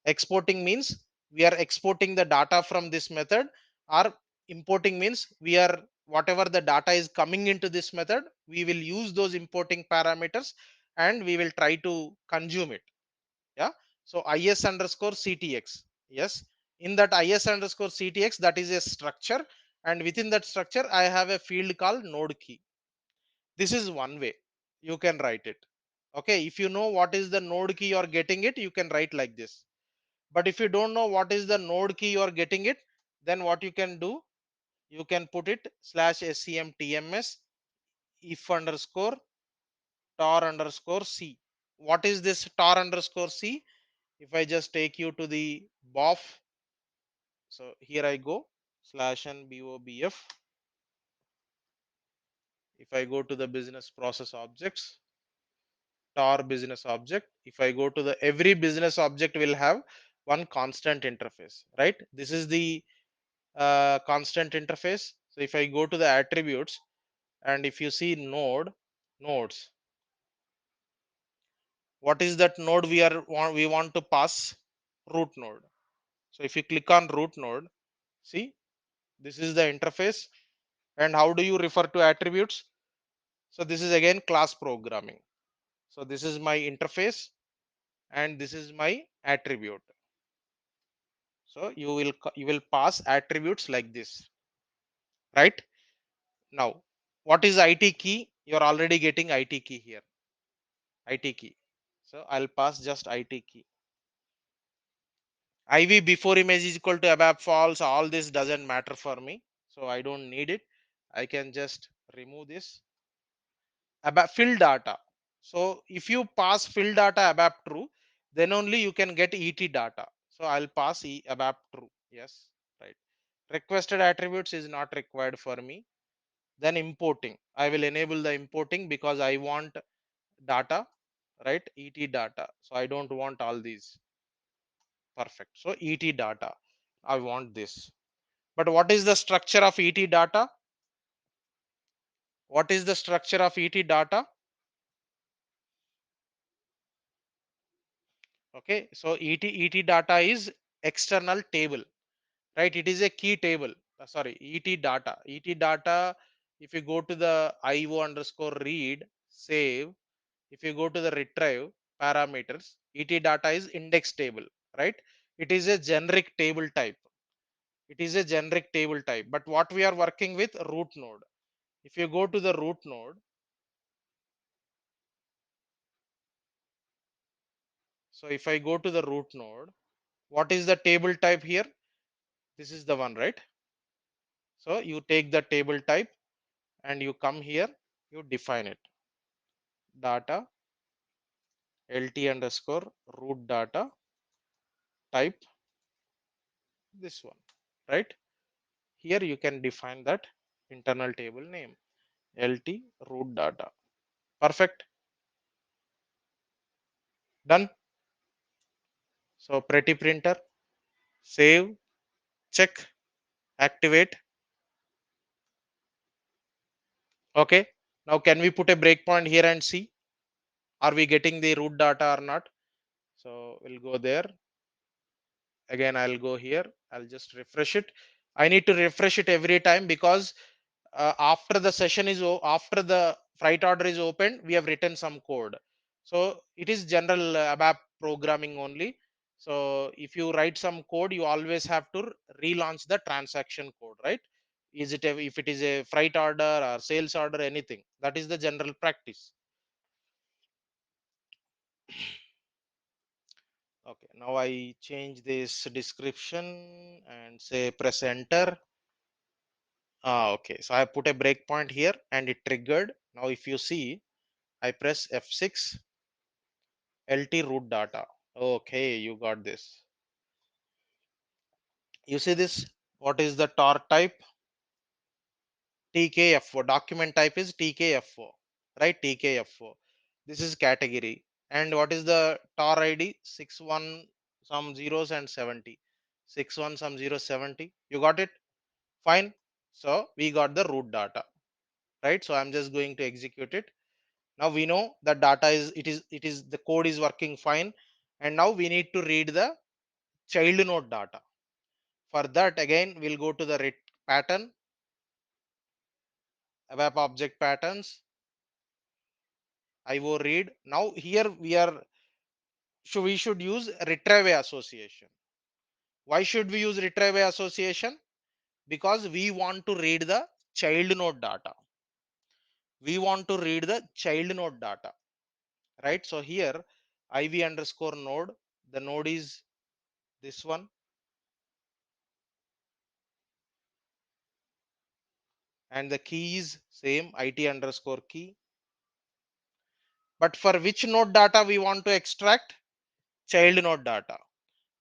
Exporting means we are exporting the data from this method, or importing means we are, whatever the data is coming into this method, we will use those importing parameters and we will try to consume it. Yeah. So is underscore ctx. Yes. In that is underscore ctx, that is a structure, and within that structure I have a field called node key. This is one way. you can write it. Okay, if you know what is the node key you are getting it, you can write like this. But if you don't know what is the node key you are getting it, then what you can do, you can put it /scmtms if underscore tar underscore c. What is this tar underscore c? If I just take you to the BOF, so here I go /n BOPF. If I go to the business process objects, tar business object, if I go to the every business object will have one constant interface, right? This is the constant interface. So if I go to the attributes, and if you see nodes, what is that node we want to pass? Root node. So if you click on root node, see, this is the interface. And how do you refer to attributes? So this is again class programming. So this is my interface and this is my attribute. So you will pass attributes like this, right? Now, what is IT key? You're already getting IT key here, IT key. So I'll pass just IT key. IV before image is equal to ABAP false. All this doesn't matter for me. So I don't need it. I can just remove this. ABAP fill data. So if you pass fill data ABAP true, then only you can get ET data. So I'll pass ABAP true. Yes, right. Requested attributes is not required for me. Then importing, I will enable the importing because I want data, right? ET data. So I don't want all these. Perfect. So ET data, I want this. But what is the structure of ET data? What is the structure of ET data? Okay, so ET data is external table, right? It is a key table. Sorry, ET data. ET data, if you go to the IO underscore read, save, if you go to the retrieve parameters, ET data is index table, right? It is a generic table type. It is a generic table type. But what we are working with root node. If you go to the root node, so if I go to the root node, what is the table type here? This is the one, right? So you take the table type and you come here, you define it. Data LT underscore root data type, this one, right? Here you can define that internal table name LT root data. Perfect. Done. So pretty printer, save, check, activate. Okay. Now can we put a breakpoint here and see, are we getting the root data or not? So we'll go there. Again, I'll go here. I'll just refresh it. I need to refresh it every time because after the session is after the freight order is opened, we have written some code. So it is general ABAP programming only. So if you write some code, you always have to relaunch the transaction code, right? Is it if it is a freight order or sales order, anything, that is the general practice. Okay, now I change this description and say press enter. Okay, so I put a breakpoint here and it triggered. Now if you see, I press F6, LT root data. Okay, you got this. You see this? What is the tar type? TKFO. Document type is TKFO, right? TKFO. This is category. And what is the tar ID? 61 some zeros and 70. 61 some 070. You got it? Fine. So we got the root data, right? So I'm just going to execute it. Now we know that data is the code is working fine. And now we need to read the child node data. For that, again, we'll go to the read pattern, ABAP object patterns, IO read. Now here we should use retrieve association. Why should we use retrieve association? Because we want to read the child node data. we want to read the child node data, right? So here iv underscore node, the node is this one, and the key is same it underscore key. But for which node data we want to extract? Child node data.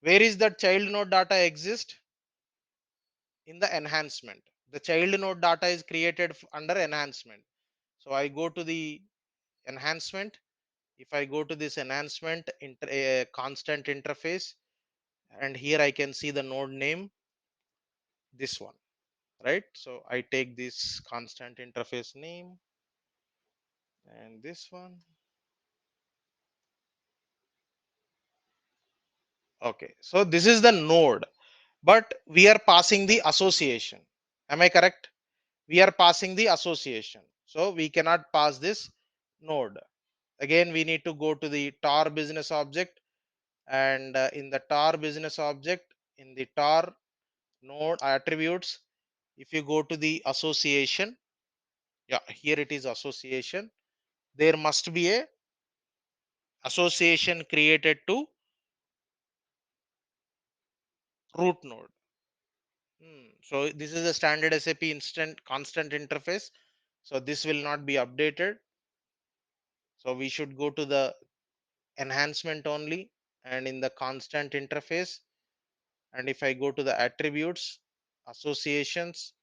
Where is that child node data exist? In the enhancement. The child node data is created under enhancement. So I go to the enhancement. If I go to this enhancement constant interface, and here I can see the node name, this one, right? So I take this constant interface name and this one. Okay, so this is the node, but we are passing the association. Am I correct? We are passing the association, so we cannot pass this node. Again, we need to go to the tar business object, and in the tar business object, in the tar node attributes, if you go to the association, yeah, here it is association, there must be a association created to root node. So this is a standard SAP instant constant interface, so this will not be updated. So we should go to the enhancement only, and in the constant interface, and if I go to the attributes, associations,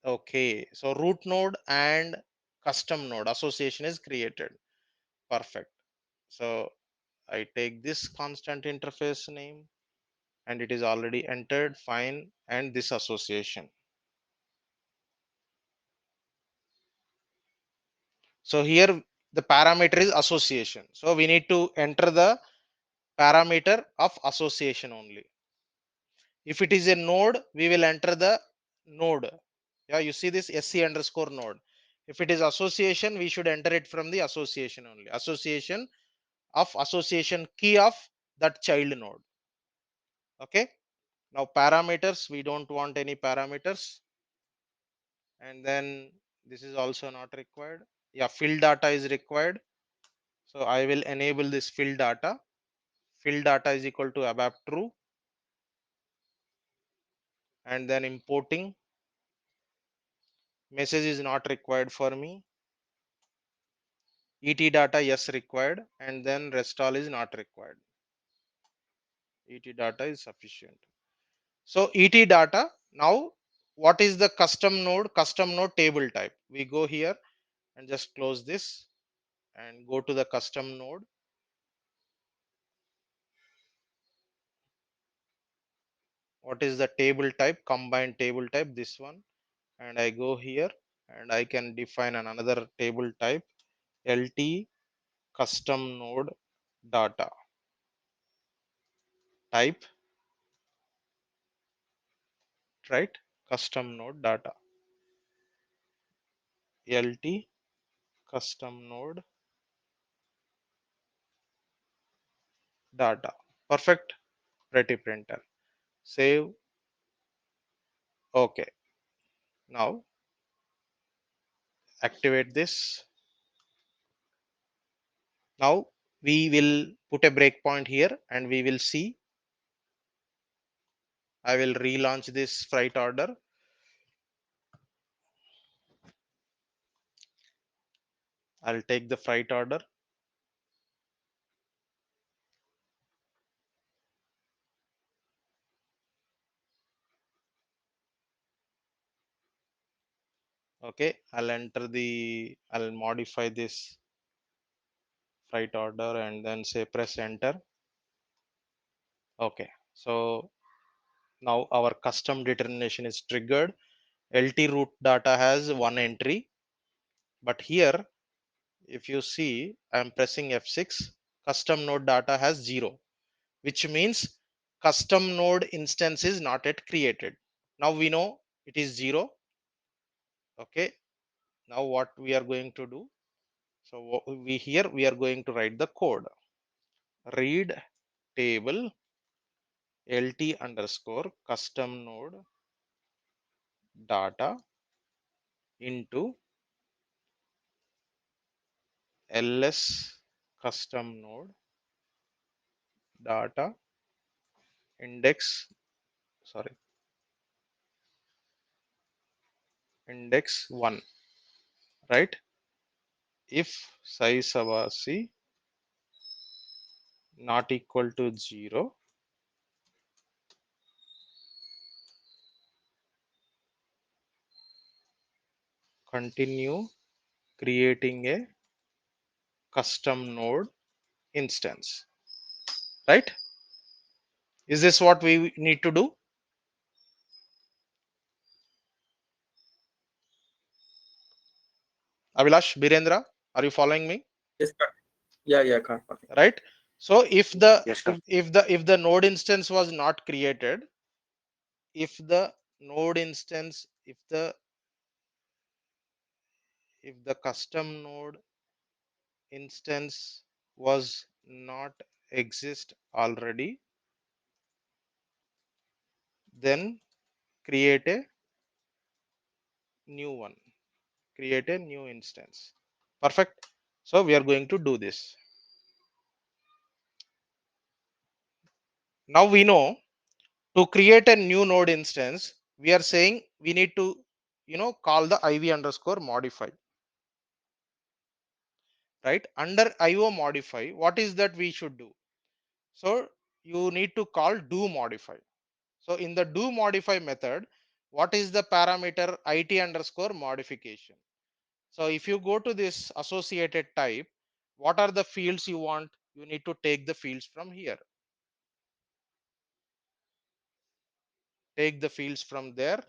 okay, so root node and custom node association is created. Perfect. So I take this constant interface name, and it is already entered, fine, and this association. So here the parameter is association, so we need to enter the parameter of association only. If it is a node, we will enter the node. Yeah, you see this sc underscore node. If it is association, we should enter it from the association only. Association of association key of that child node. Okay. Now parameters, we don't want any parameters. And then this is also not required. Yeah, fill data is required. So I will enable this fill data. Fill data is equal to ABAP true. And then importing message is not required for me. Et data yes required, and then rest all is not required. Et data is sufficient. So et data, now what is the custom node? Custom node table type. We go here and just close this and go to the custom node. What is the table type? Combined table type, this one. And I go here and I can define another table type, LT custom node data type, right? Custom node data, LT custom node data. Perfect. Pretty printer. Save. Okay. Now activate this. Now we will put a breakpoint here and we will see. I will relaunch this freight order. I'll take the freight order. Okay. I'll modify this freight order and then say press enter. Okay. So now our custom determination is triggered. LT root data has one entry, but here if you see I'm pressing F6, custom node data has 0, which means custom node instance is not yet created. Now we know it is 0. Okay. Now what we are going to do? So we are going to write the code. Read table LT underscore custom node data into ls custom node data index, sorry, index 1, right? If size avasi not equal to 0, continue creating a custom node instance, right? Is this what we need to do? Abhilash, Birendra, are you following me? Yes, sir. Yeah, yeah, got it. Right? So Yes, sir. if the node instance was not created, if the node instance, if the custom node instance was not exist already, then create a new one, create a new instance. Perfect. So we are going to do this. Now we know to create a new node instance, we are saying we need to, call the iv underscore modify, right? Under io modify, what is that we should do? So you need to call do modify. So in the do modify method, what is the parameter it underscore modification? So if you go to this associated type, what are the fields you want? You need to take the fields from here. Take the fields from there.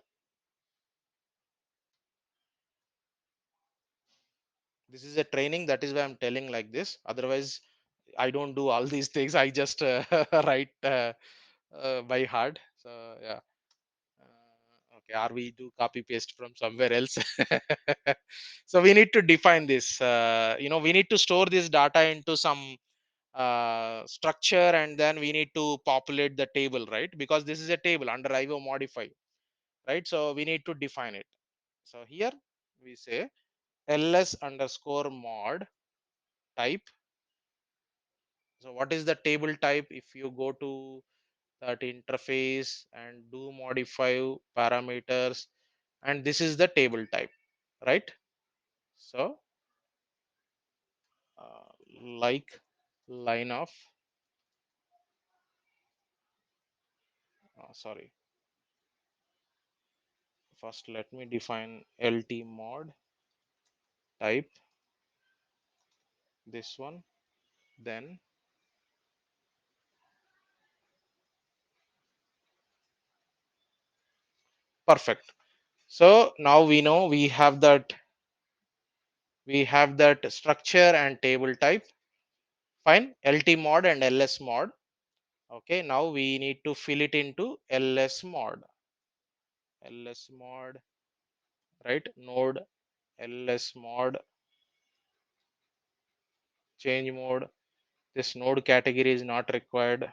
This is a training, that is why I'm telling like this. Otherwise I don't do all these things. I just write by heart. So yeah. Okay, or we do copy paste from somewhere else. So we need to define this. We need to store this data into some structure, and then we need to populate the table, right? Because this is a table under IO modify, right? So we need to define it. So here we say ls underscore mod type. So what is the table type? If you go to that interface and do modify parameters, and this is the table type, right? So like line of, sorry, first let me define lt mod type, this one, then perfect. So now we know we have that structure and table type. Fine. Lt mod and ls mod. Okay, now we need to fill it into ls mod, right? Node ls mod change mode. This node category is not required.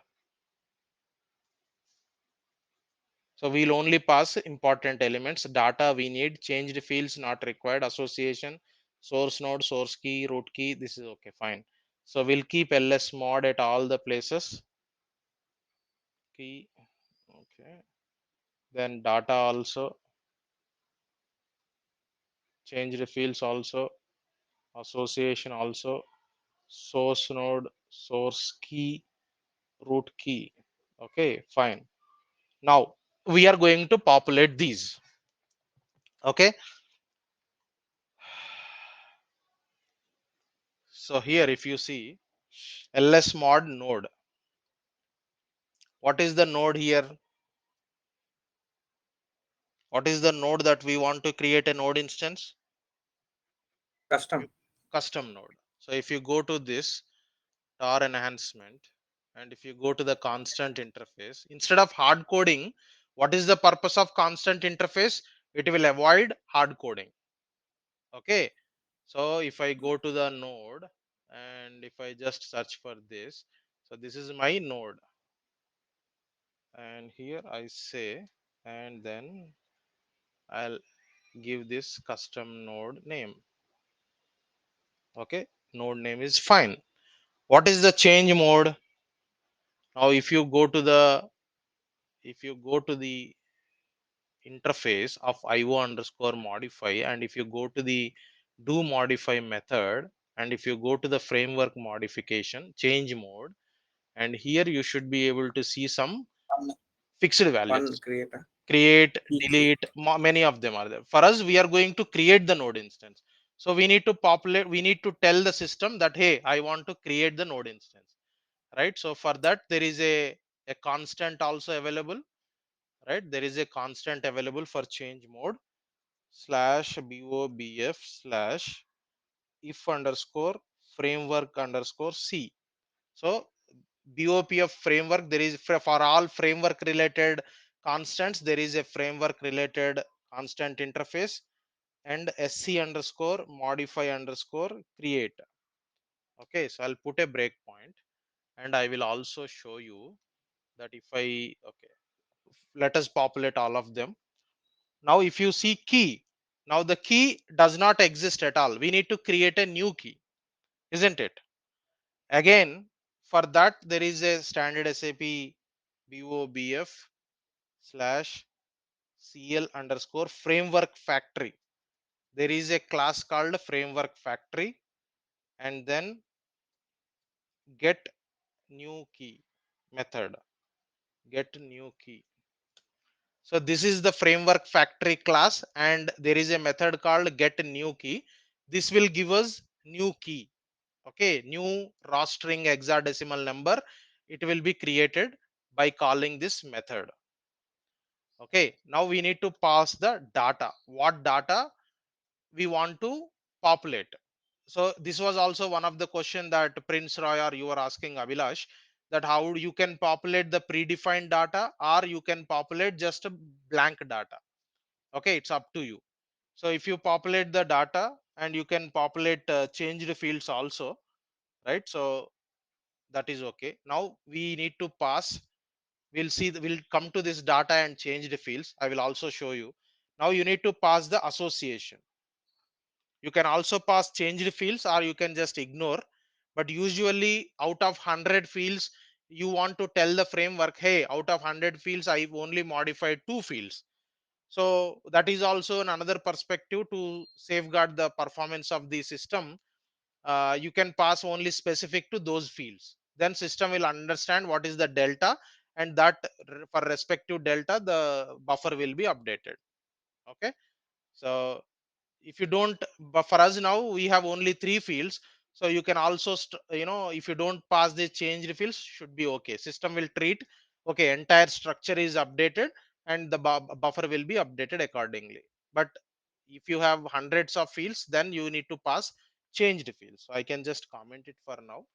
So we'll only pass important elements. Data we need, changed fields not required, association, source node, source key, root key. This is okay, fine. So we'll keep ls mod at all the places. Key, okay. Then data also, changed fields also, association also, source node, source key, root key. Okay, fine. Now we are going to populate these. Okay. So here, if you see ls mod node, what is the node here? What is the node that we want to create a node instance? Custom. Custom node. So if you go to this tar enhancement, and if you go to the constant interface, instead of hard coding, what is the purpose of constant interface? It will avoid hard coding. Okay. So if I go to the node, and if I just search for this, so this is my node, and here I say, and then I'll give this custom node name. Okay, node name is fine. What is the change mode? Now if you go to the interface of io underscore modify, and if you go to the do modify method, and if you go to the framework modification change mode, and here you should be able to see some One, fixed one values: creator. create, Key. delete, many of them are there. For us, we are going to create the node instance, so we need to populate, we need to tell the system that, hey, I want to create the node instance, right? So for that, there is a constant also available, right? There is a constant available for change mode slash BOPF slash if underscore framework underscore C. So BOPF framework, there is for all framework related constants, there is a framework related constant interface, and SC underscore modify underscore create. Okay, so I'll put a breakpoint, and I will also show you that if I, okay, let us populate all of them. Now if you see key, now the key does not exist at all. We need to create a new key, isn't it? Again, for that, there is a standard SAP BOPF slash CL underscore framework factory. There is a class called framework factory, and then get new key method, get new key. So this is the framework factory class, and there is a method called get new key. This will give us new key. Okay, new raw string hexadecimal number. It will be created by calling this method. Okay, now we need to pass the data. What data we want to populate? So this was also one of the question that Prince Roy or you were asking Abhilash, that how you can populate the predefined data, or you can populate just a blank data. Okay, it's up to you. So if you populate the data, and you can populate changed fields also, right? So that is okay. Now we need to pass, we'll see, we'll come to this data and change the fields. I will also show you. Now you need to pass the association. You can also pass changed fields, or you can just ignore, but usually out of 100 fields, you want to tell the framework, hey, out of 100 fields I've only modified 2 fields. So that is also another perspective to safeguard the performance of the system. You can pass only specific to those fields, then system will understand what is the delta, and that for respective delta the buffer will be updated. Okay, so if you don't, but for us now we have only 3 fields, so you can also if you don't pass the changed fields, should be okay. System will treat, okay, entire structure is updated, and the buffer will be updated accordingly. But if you have hundreds of fields, then you need to pass changed fields. So I can just comment it for now,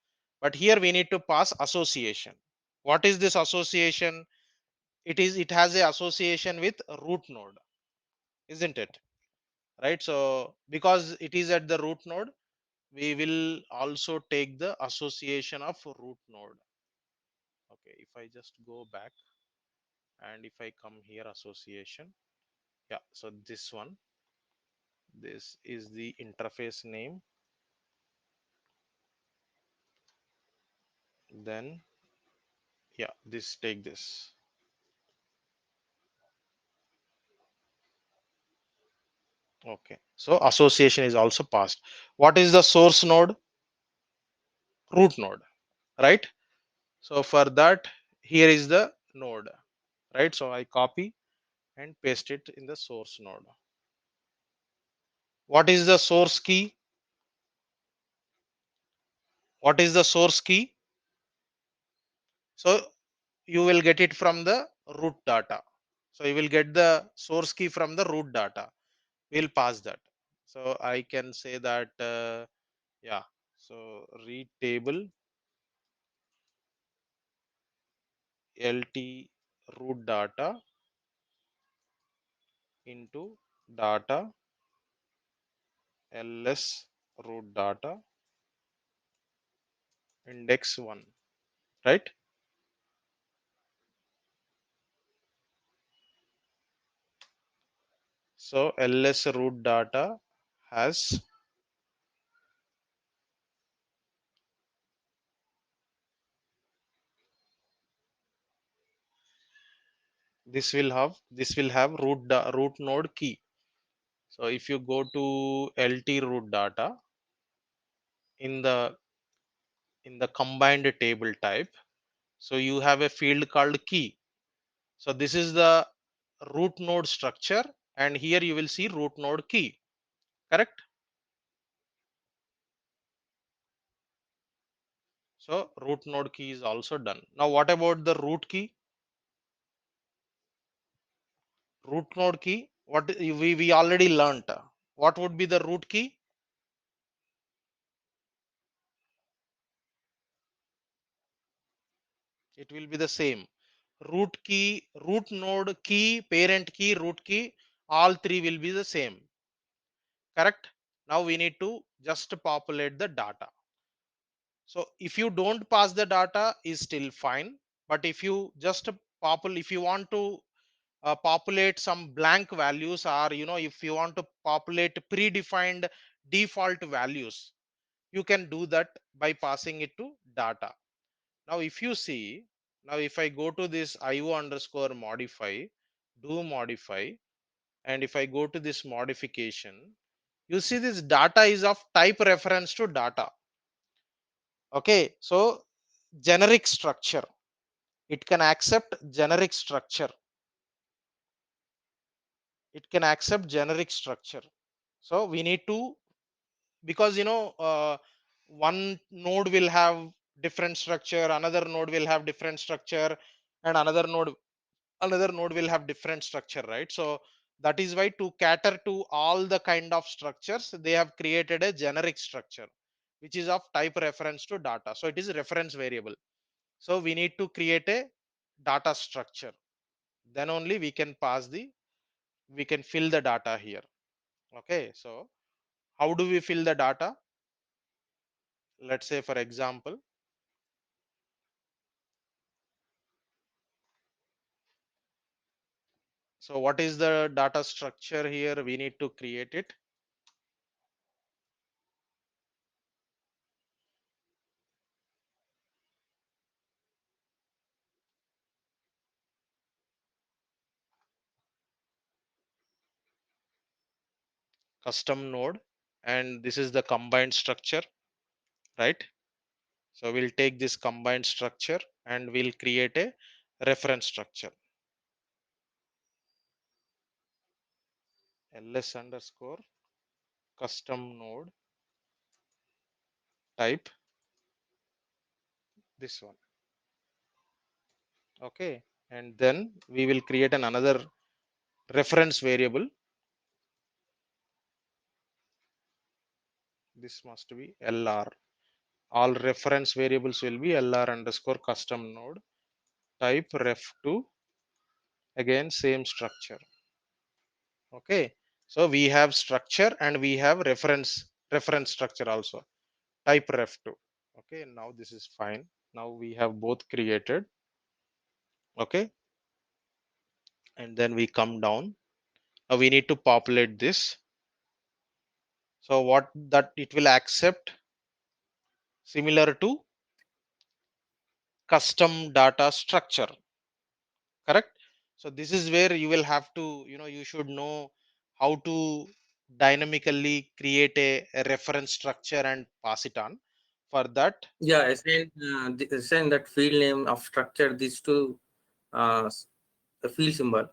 but here we need to pass association. What is this association? It has a association with root node, isn't it? Right, so because it is at the root node, we will also take the association of root node. Okay, if I just go back, and if I come here, association, yeah, so this one, this is the interface name, then yeah, this, take this. Okay, so association is also passed. What is the source node? Root node, right? So for that, here is the node, right? So I copy and paste it in the source node. What is the source key? What is the source key? So you will get it from the root data. So you will get the source key from the root data. We'll pass that. So I can say that, yeah. So read table lt root data into data ls root data index 1, right? So ls root data has this will have root node key. So if you go to lt root data in the combined table type, so you have a field called key. So this is the root node structure, and here you will see root node key. Correct? So root node key is also done. Now what about the root key? Root node key, what we already learnt. What would be the root key? It will be the same. Root key, root node key, parent key, root key, all three will be the same. Correct? Now we need to just populate the data. So if you don't pass the data is still fine, but if you just if you want to populate some blank values, or if you want to populate predefined default values, you can do that by passing it to data. Now if you see, now if I go to this io underscore modify, do modify, and if I go to this modification, you see this data is of type reference to data. Okay, so generic structure, it can accept generic structure. It can accept generic structure. So we need to, because one node will have different structure, another node will have different structure, and another node will have different structure, right? So that is why, to cater to all the kind of structures, they have created a generic structure which is of type reference to data. So it is reference variable. So we need to create a data structure, then only we can fill the data here. Okay, so how do we fill the data? Let's say, for example, so what is the data structure here? We need to create it. Custom node, and this is the combined structure, right? So we'll take this combined structure and we'll create a reference structure. ls underscore custom node type, this one. Okay, and then we will create another reference variable. This must be lr. All reference variables will be lr underscore custom node type ref2. Again, same structure. Okay, so we have structure and we have reference structure also, type ref2. Okay, now this is fine. Now we have both created. Okay, and then we come down. Now we need to populate this. So what that it will accept, similar to custom data structure. Correct? So this is where you will have to, you should know how to dynamically create a reference structure and pass it on. For that, Yeah, assign that field name of structure these two the field symbol,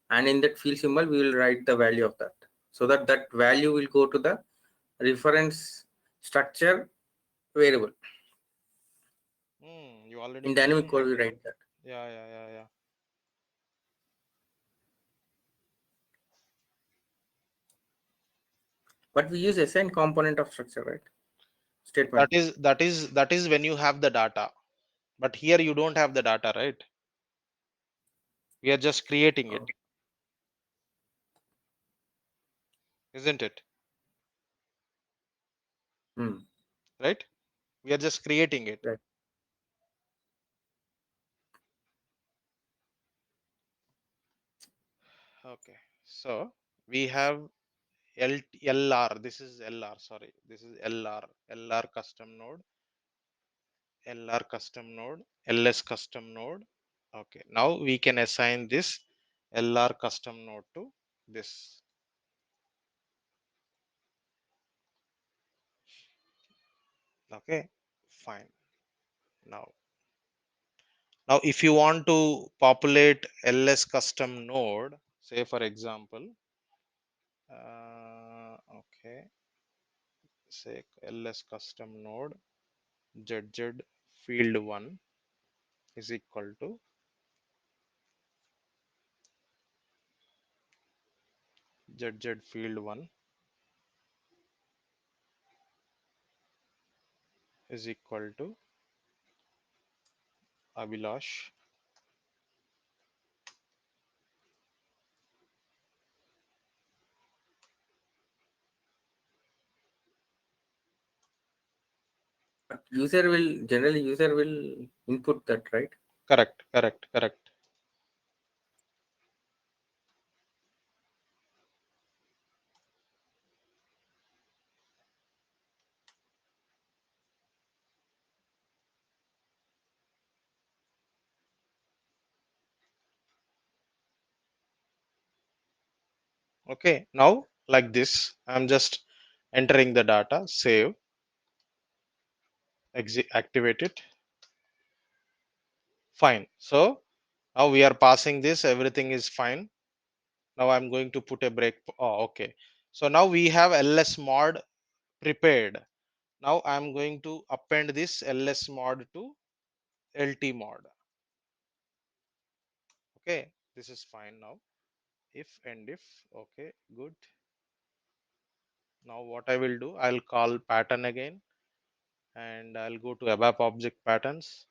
and in that field symbol we will write the value of that, so that that value will go to the reference structure variable. you already In dynamic mentioned code that. we write that, Yeah, yeah, yeah, yeah. but we use assign component of structure, right? that Statement. is that is that is when you have the data, but here you don't have the data, right? We are just creating Oh. it, isn't it? Hmm. Right, we are just creating it. Right. Okay, so We have LR. This is LR. Sorry, this is LR. LR custom node. LR custom node. LS custom node. Okay. Now we can assign this LR custom node to this. Okay. Fine. Now, if you want to populate LS custom node, say for example, okay, say ls custom node zz field 1 is equal to zz field 1 is equal to Abhilash But user will input that, right? correct. Okay, now like this I'm just entering the data, save, exit, activate it. Fine. So now we are passing this, everything is fine. Now I'm going to put a break. Oh, okay. So now we have ls mod prepared. Now I'm going to append this ls mod to lt mod. Okay, this is fine. Now if and if, okay, good. Now what I will do, I'll call pattern again, and I'll go to ABAP object patterns,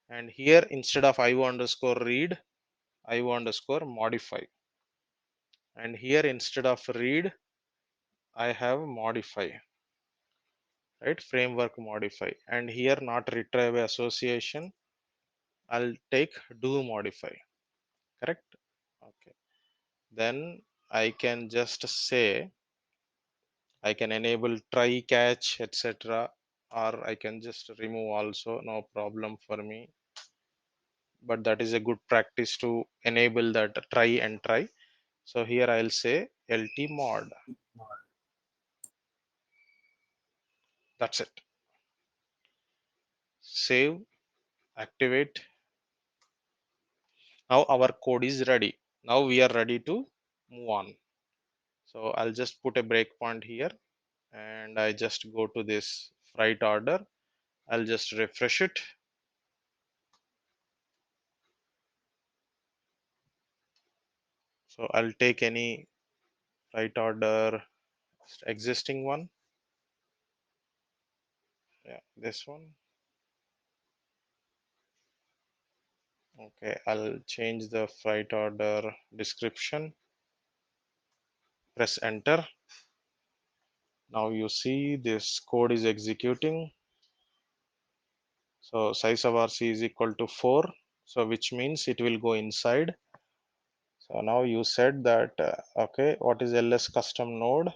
and here instead of IO underscore read, IO underscore modify, and here instead of read I have modify, right, framework modify, and here not retrieve association, I'll take do modify, correct. Okay, then I can just say I can enable try catch etc, or I can just remove also, no problem for me, but that is a good practice to enable that try and try. So here I'll say lt mod, that's it. Save, activate. Now our code is ready. Now we are ready to move on. So I'll just put a breakpoint here, and I just go to this freight order. I'll just refresh it. So I'll take any freight order, existing one. Yeah, this one. Okay, I'll change the freight order description. Press enter. Now you see this code is executing. So size of RC is equal to 4. So which means it will go inside. So now you said that, okay, what is ls custom node?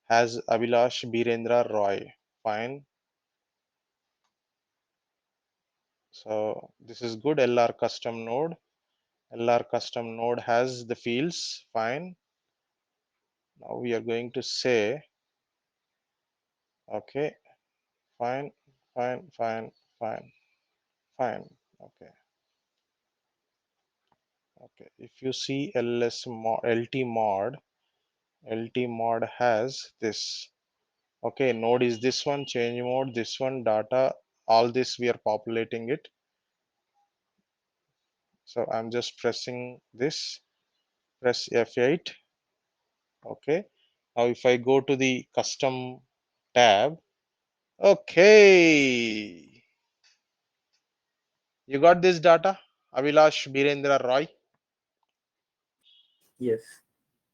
Has Abhilash Birendra Roy. Fine. So this is good. LR custom node. LR custom node has the fields. Fine. Now we are going to say, okay, fine, fine, fine, fine, fine. Okay. Okay. If you see ls mod, lt mod has this. Okay, node is this one, change mode, this one, data, all this we are populating it. So I'm just pressing this, press F8. Okay, now if I go to the custom tab, okay, you got this data, Abhilash Birendra Roy. Yes.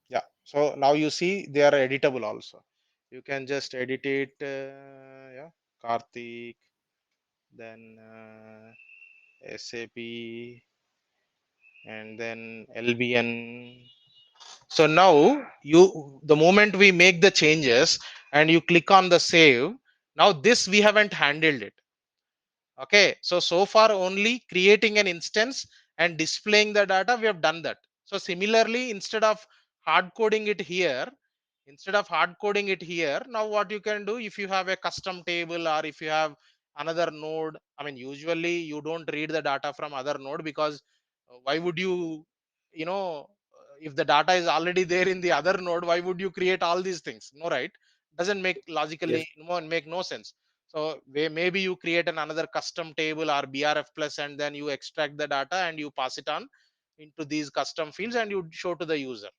Yeah, so now you see they are editable also. You can just edit it, yeah, Karthik, then SAP, and then LBN. So now the moment we make the changes and you click on the save, now this we haven't handled it. Okay, so far only creating an instance and displaying the data, we have done that. So similarly, instead of hard coding it here, now what you can do, if you have a custom table or if you have another node, I mean, usually you don't read the data from other node, because why would you, if the data is already there in the other node, why would you create all these things? No, right? Doesn't make logically Yes. make no sense. So maybe you create another custom table or BRF plus, and then you extract the data and you pass it on into these custom fields and you show to the user.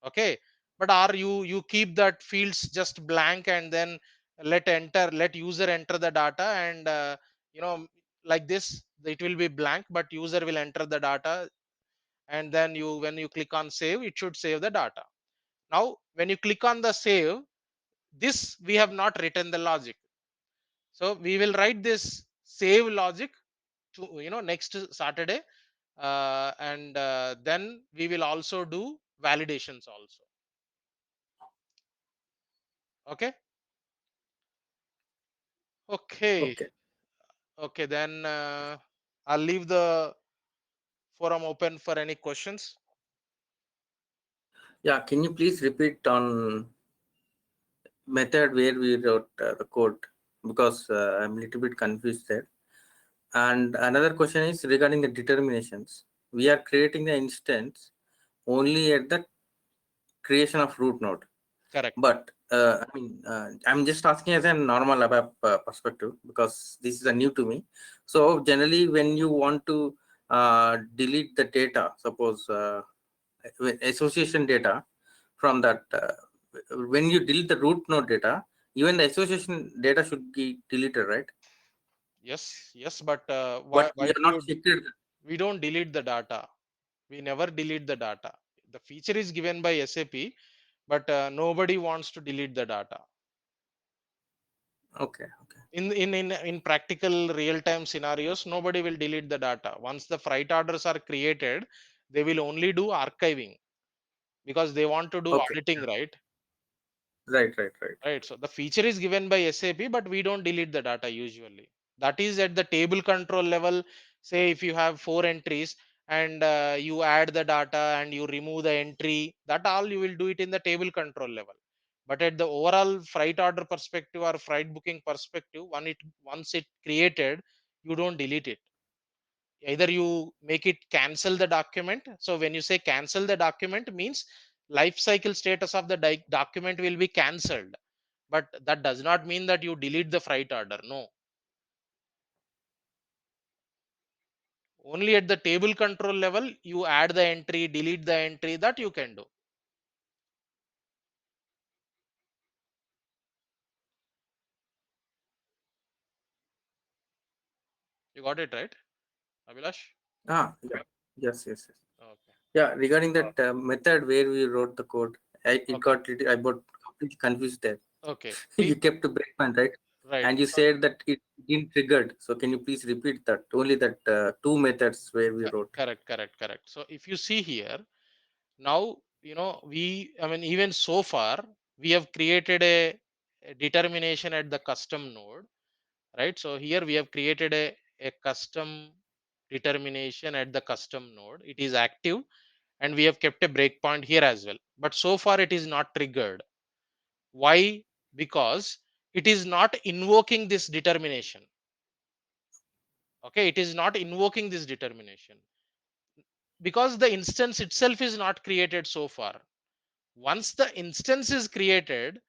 Okay, but are you keep that fields just blank and then let user enter the data, and you know like this it will be blank, but user will enter the data, and then when you click on save, it should save the data. Now when you click on the save, this we have not written the logic. So we will write this save logic to next Saturday, and then we will also do validations also. Okay. Okay. Okay. Okay, then I'll leave the forum open for any questions. Yeah, can you please repeat on method where we wrote the code, because I'm a little bit confused there. And another question is regarding the determinations. We are creating the instance only at the creation of root node. Correct. But I'm just asking as a normal ABAP perspective, because this is a new to me. So generally, when you want to delete the data, suppose association data from that, when you delete the root node data, even the association data should be deleted, right? Yes, yes, but But why we are do not you checked. we don't delete the data. We never delete the data. The feature is given by SAP, but nobody wants to delete the data. Okay, okay, In practical real time scenarios, nobody will delete the data. Once the freight orders are created, they will only do archiving, because they want to do okay. auditing, right? Right, right, right. Right. So the feature is given by SAP, but we don't delete the data usually. That is at the table control level. Say if you have 4 entries and you add the data and you remove the entry, that all you will do it in the table control level. But at the overall freight order perspective or freight booking perspective, once it created, you don't delete it. Either you make it cancel the document. So when you say cancel the document, means life cycle status of the document will be cancelled, but that does not mean that you delete the freight order. No, only at the table control level you add the entry, delete the entry, that you can do. You got it right, Abhilash? Yeah. Yes, yes, yes. Okay. Yeah, regarding that method where we wrote the code, Okay. I got completely confused there. Okay. You kept a breakpoint, right? Right. And you said that it didn't triggered. So can you please repeat that? Only that two methods where we wrote. Correct, correct, correct. So if you see here, now I mean, even so far we have created a determination at the custom node, right? So here we have created a custom determination at the custom node. It is active, and we have kept a breakpoint here as well, but so far it is not triggered. Why? Because it is not invoking this determination. Okay, it is not invoking this determination because the instance itself is not created so far. Once the instance is created,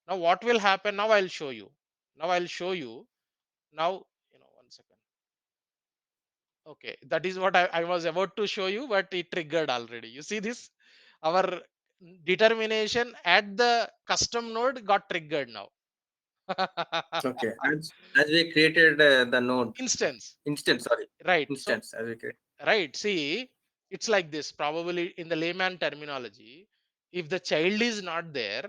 now what will happen? Now I'll show you. Now I'll show you. Now, 1 second. Okay, that is what I was about to show you, but it triggered already. You see this? Our determination at the custom node got triggered now. Okay. As we created the node Instance, instance, sorry, right? So, instance as we create. right. See, it's like this. Probably in the layman terminology, if the child is not there,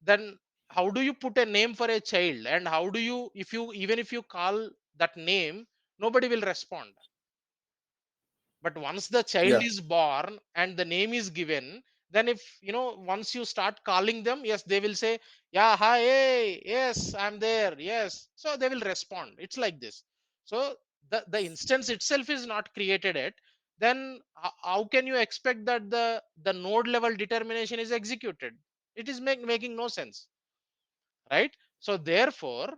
then how do you put a name for a child? And how do you, if you even if you call that name, nobody will respond. But once the child Yeah. is born and the name is given, then if once you start calling them, yes, they will say, yeah, hi, hey, yes, I'm there, yes, so they will respond. It's like this. So the instance itself is not created yet, then how can you expect that the node level determination is executed? It is making no sense, right? So therefore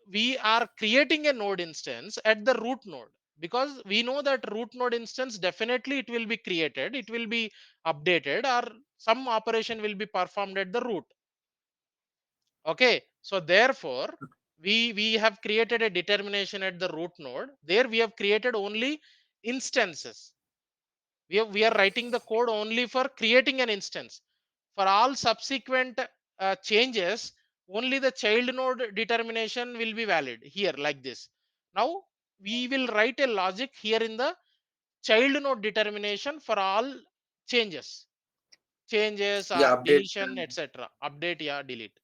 we are creating a node instance at the root node, because we know that root node instance definitely it will be created, it will be updated, or some operation will be performed at the root. Okay, so therefore we have created a determination at the root node. There we have created only instances. We are writing the code only for creating an instance. For all subsequent changes, only the child node determination will be valid here, like this. Now we will write a logic here in the child node determination for all changes, Yeah, update. deletion, etc. Update, yeah, delete.